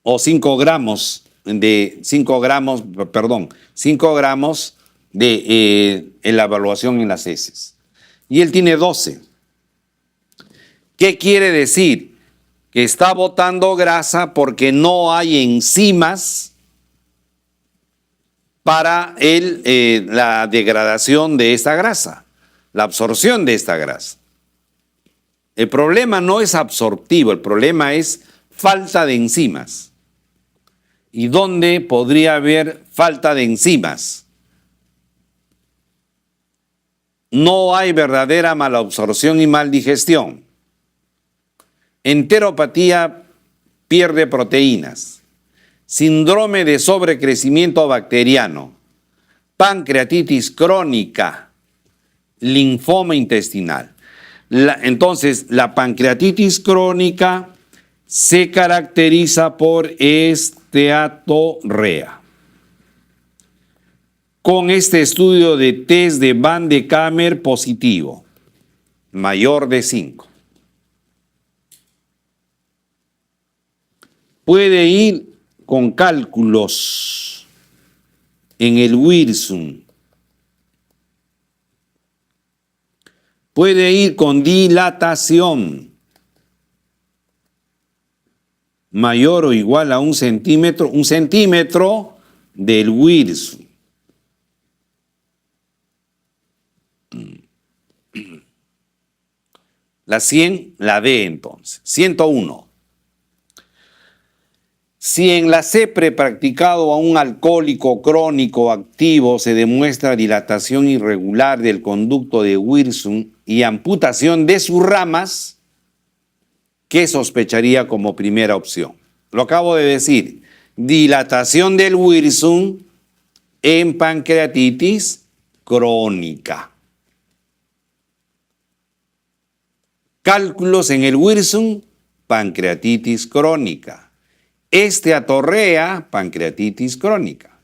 O 5 gramos de la evaluación en las heces. Y él tiene 12. ¿Qué quiere decir? Que está botando grasa porque no hay enzimas para la degradación de esta grasa, la absorción de esta grasa. El problema no es absortivo, el problema es falta de enzimas. ¿Y dónde podría haber falta de enzimas? No hay verdadera malabsorción y maldigestión. Enteropatía pierde proteínas. Síndrome de sobrecrecimiento bacteriano. Pancreatitis crónica. Linfoma intestinal. Entonces, la pancreatitis crónica se caracteriza por esteatorrea. Con este estudio de test de Van de Kamer positivo, mayor de 5. Puede ir con cálculos en el Wirsum. Puede ir con dilatación mayor o igual a 1 centímetro del Wirsum. La 100, la D entonces. 101. Si en la CEPRE practicado a un alcohólico crónico activo se demuestra dilatación irregular del conducto de Wirsum y amputación de sus ramas, ¿qué sospecharía como primera opción? Lo acabo de decir, dilatación del Wirsum en pancreatitis crónica. Cálculos en el Wirsum, pancreatitis crónica. Esteatorrea, pancreatitis crónica.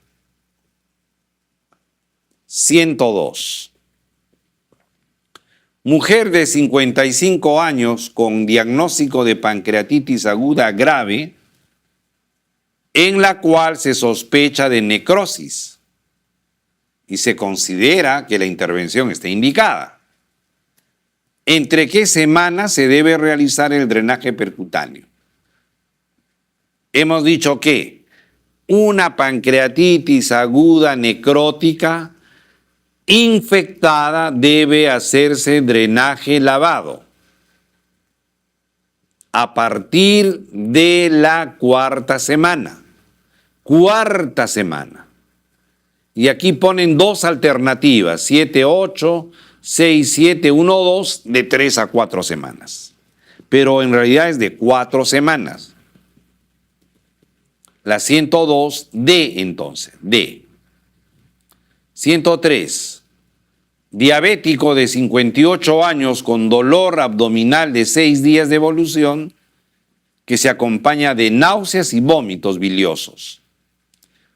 102. Mujer de 55 años con diagnóstico de pancreatitis aguda grave, en la cual se sospecha de necrosis y se considera que la intervención está indicada. ¿Entre qué semanas se debe realizar el drenaje percutáneo? Hemos dicho que una pancreatitis aguda necrótica infectada debe hacerse drenaje lavado a partir de la cuarta semana. Cuarta semana. Y aquí ponen dos alternativas, 7, 8, 6, 7, 1, 2, de 3 a 4 semanas. Pero en realidad es de 4 semanas. La 102, D entonces, D. 103, diabético de 58 años con dolor abdominal de 6 días de evolución que se acompaña de náuseas y vómitos biliosos.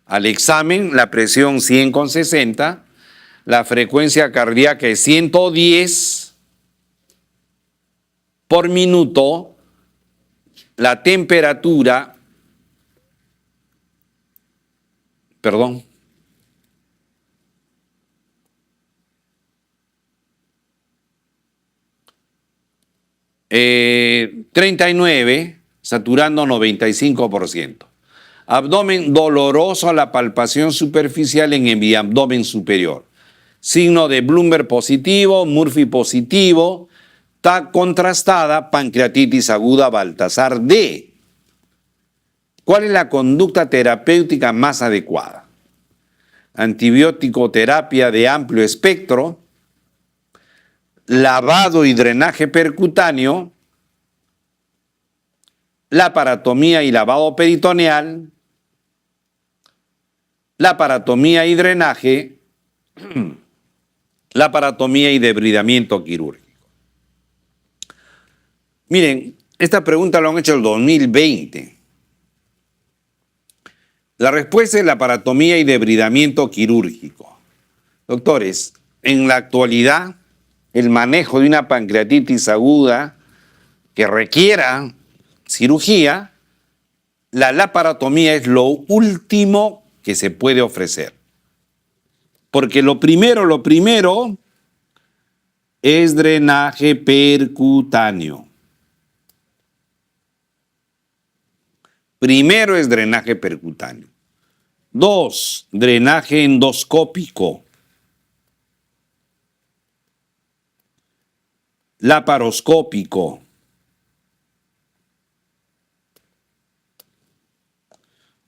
Al examen, la presión 100/60, la frecuencia cardíaca es 110 por minuto, la temperatura, perdón, eh, 39, saturando 95%. Abdomen doloroso a la palpación superficial en el abdomen superior. Signo de Bloomberg positivo, Murphy positivo, TAC contrastada, pancreatitis aguda Baltasar D. ¿Cuál es la conducta terapéutica más adecuada? Antibiótico terapia de amplio espectro, lavado y drenaje percutáneo, laparotomía y lavado peritoneal, laparotomía y drenaje, laparotomía y debridamiento quirúrgico. Miren, esta pregunta lo han hecho el 2020. La respuesta es laparotomía y debridamiento quirúrgico. Doctores, en la actualidad, el manejo de una pancreatitis aguda que requiera cirugía, la laparotomía es lo último que se puede ofrecer. Porque lo primero es drenaje percutáneo. Primero es drenaje percutáneo. 2, drenaje endoscópico. Laparoscópico.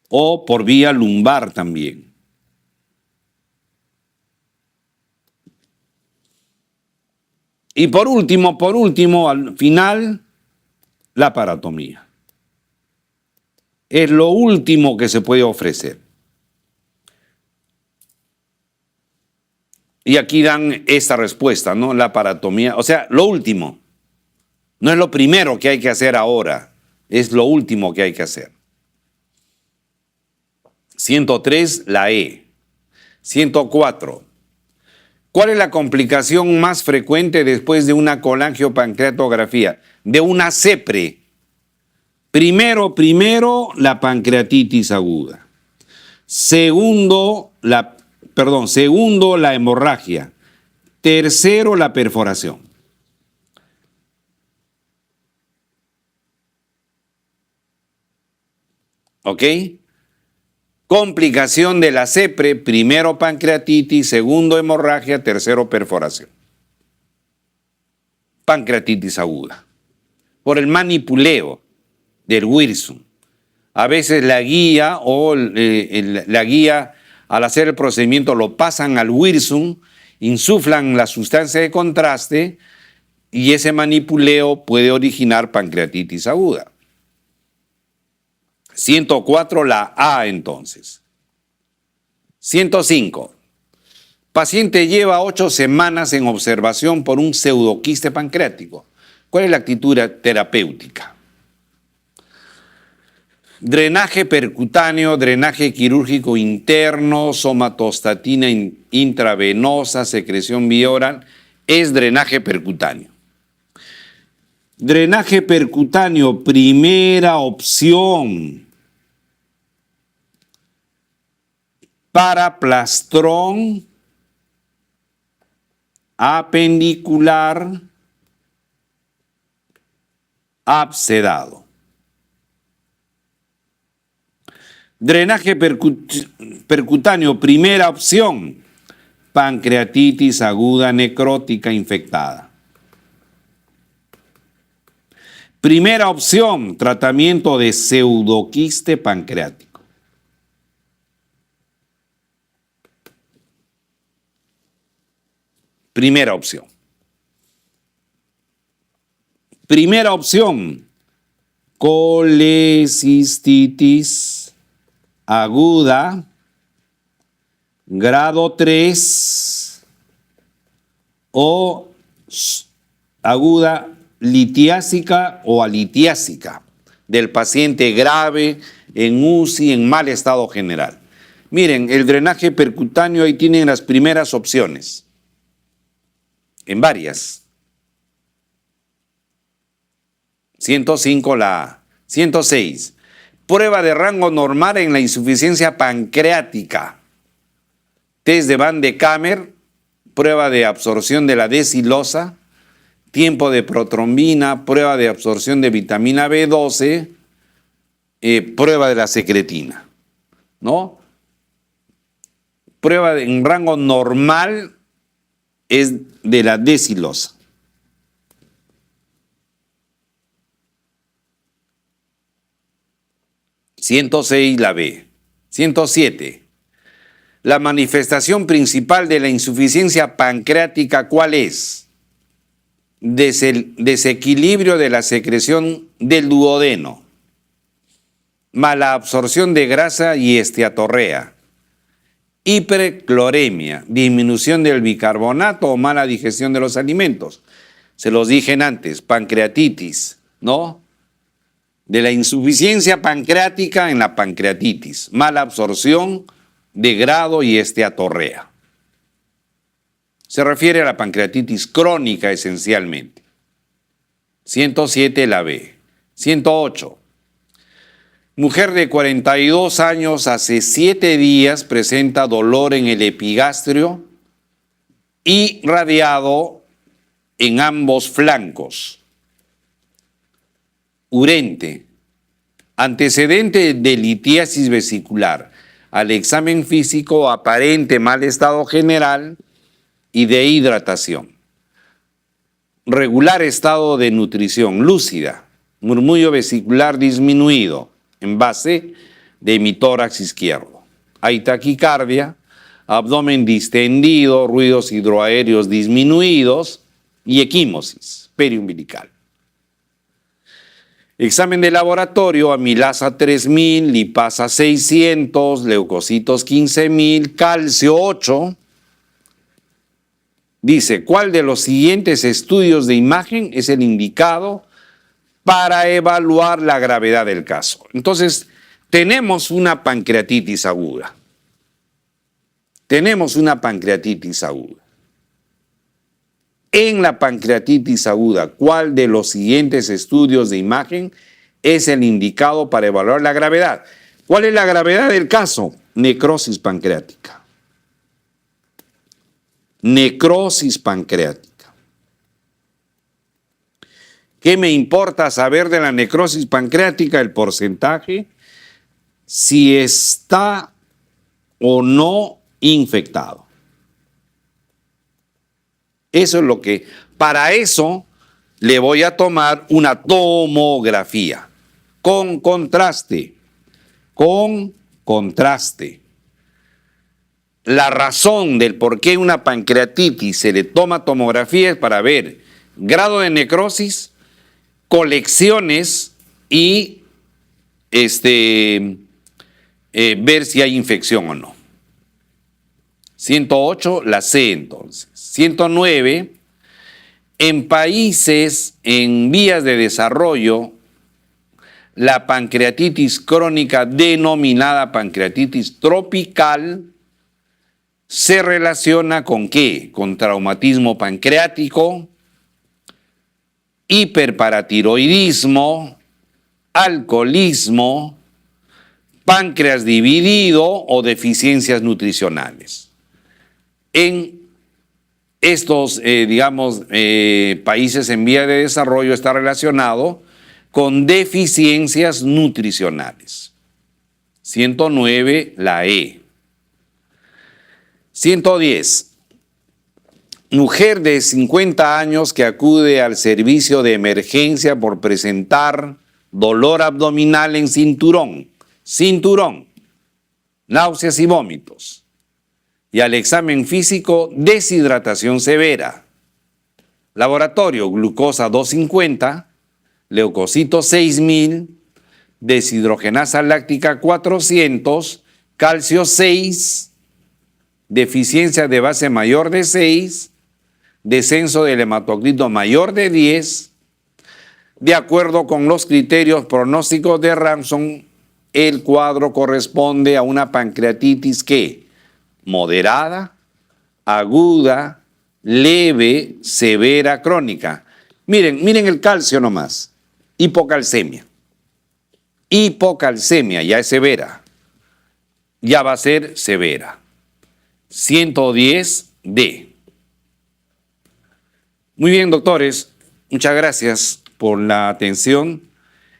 O por vía lumbar también. Y por último, al final, laparotomía. Es lo último que se puede ofrecer. Y aquí dan esta respuesta, ¿no? Laparotomía, o sea, lo último. No es lo primero que hay que hacer ahora, es lo último que hay que hacer. 103, la E. 104. ¿Cuál es la complicación más frecuente después de una colangiopancreatografía? De una CEPRE. Primero, la pancreatitis aguda. Segundo, la hemorragia. Tercero, la perforación. ¿Ok? Complicación de la CEPRE, primero pancreatitis, segundo hemorragia, tercero perforación. Pancreatitis aguda. Por el manipuleo del Wirsung. A veces la guía al hacer el procedimiento lo pasan al Wirsung, insuflan la sustancia de contraste y ese manipuleo puede originar pancreatitis aguda. 104, la A entonces. 105. Paciente lleva 8 semanas en observación por un pseudoquiste pancreático. ¿Cuál es la actitud terapéutica? Drenaje percutáneo, drenaje quirúrgico interno, somatostatina intravenosa, secreción vía oral, es drenaje percutáneo. Drenaje percutáneo, primera opción. Paraplastrón apendicular abscedado. Drenaje percutáneo, primera opción, pancreatitis aguda necrótica infectada. Primera opción, tratamiento de pseudoquiste pancreático. Primera opción. Primera opción, colecistitis aguda, grado 3 o aguda litiásica o alitiásica del paciente grave en UCI en mal estado general. Miren, el drenaje percutáneo ahí tienen las primeras opciones, en varias. 105 la A. 106. Prueba de rango normal en la insuficiencia pancreática. Test de Van de Kamer, prueba de absorción de la desilosa, tiempo de protrombina, prueba de absorción de vitamina B12, prueba de la secretina, ¿no? Prueba en rango normal es de la desilosa. ...106 la B. 107. La manifestación principal de la insuficiencia pancreática, ¿cuál es? Desequilibrio de la secreción del duodeno, mala absorción de grasa y esteatorrea, hipercloremia, disminución del bicarbonato o mala digestión de los alimentos. Se los dije antes, pancreatitis, ¿no? De la insuficiencia pancreática en la pancreatitis, mala absorción de grado y esteatorrea. Se refiere a la pancreatitis crónica esencialmente. 107 la B. 108. Mujer de 42 años hace 7 días presenta dolor en el epigastrio y radiado en ambos flancos. Urente. Antecedente de litiasis vesicular. Al examen físico aparente mal estado general y de hidratación. Regular estado de nutrición, lúcida. Murmullo vesicular disminuido en base de hemitórax izquierdo. Hay taquicardia, abdomen distendido, ruidos hidroaéreos disminuidos y equimosis periumbilical. Examen de laboratorio, amilasa 3000, lipasa 600, leucocitos 15000, calcio 8. Dice, ¿cuál de los siguientes estudios de imagen es el indicado para evaluar la gravedad del caso? Entonces, tenemos una pancreatitis aguda. Tenemos una pancreatitis aguda. En la pancreatitis aguda, ¿cuál de los siguientes estudios de imagen es el indicado para evaluar la gravedad? ¿Cuál es la gravedad del caso? Necrosis pancreática. Necrosis pancreática. ¿Qué me importa saber de la necrosis pancreática? El porcentaje, si está o no infectado. Eso es lo que, para eso le voy a tomar una tomografía con contraste, con contraste. La razón del por qué una pancreatitis se le toma tomografía es para ver grado de necrosis, colecciones y ver si hay infección o no. 108, la C entonces. 109, en países en vías de desarrollo, la pancreatitis crónica denominada pancreatitis tropical se relaciona con ¿qué? Con traumatismo pancreático, hiperparatiroidismo, alcoholismo, páncreas dividido o deficiencias nutricionales. En estos, países en vía de desarrollo está relacionado con deficiencias nutricionales. 109, la E. 110. Mujer de 50 años que acude al servicio de emergencia por presentar dolor abdominal en cinturón, náuseas y vómitos. Y al examen físico, deshidratación severa. Laboratorio, glucosa 250, leucocitos 6000, deshidrogenasa láctica 400, calcio 6, deficiencia de base mayor de 6, descenso del hematocrito mayor de 10. De acuerdo con los criterios pronósticos de Ramson, el cuadro corresponde a una pancreatitis que moderada, aguda, leve, severa, crónica. Miren el calcio nomás. Hipocalcemia. Hipocalcemia ya es severa. Ya va a ser severa. 110D. Muy bien, doctores. Muchas gracias por la atención.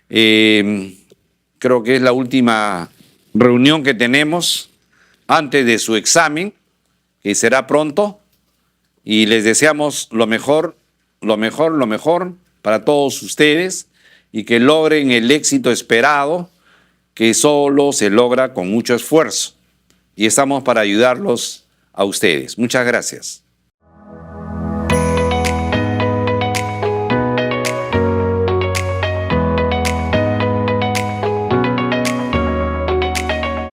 Creo que es la última reunión que tenemos antes de su examen, que será pronto. Y les deseamos lo mejor para todos ustedes y que logren el éxito esperado, que solo se logra con mucho esfuerzo. Y estamos para ayudarlos a ustedes. Muchas gracias.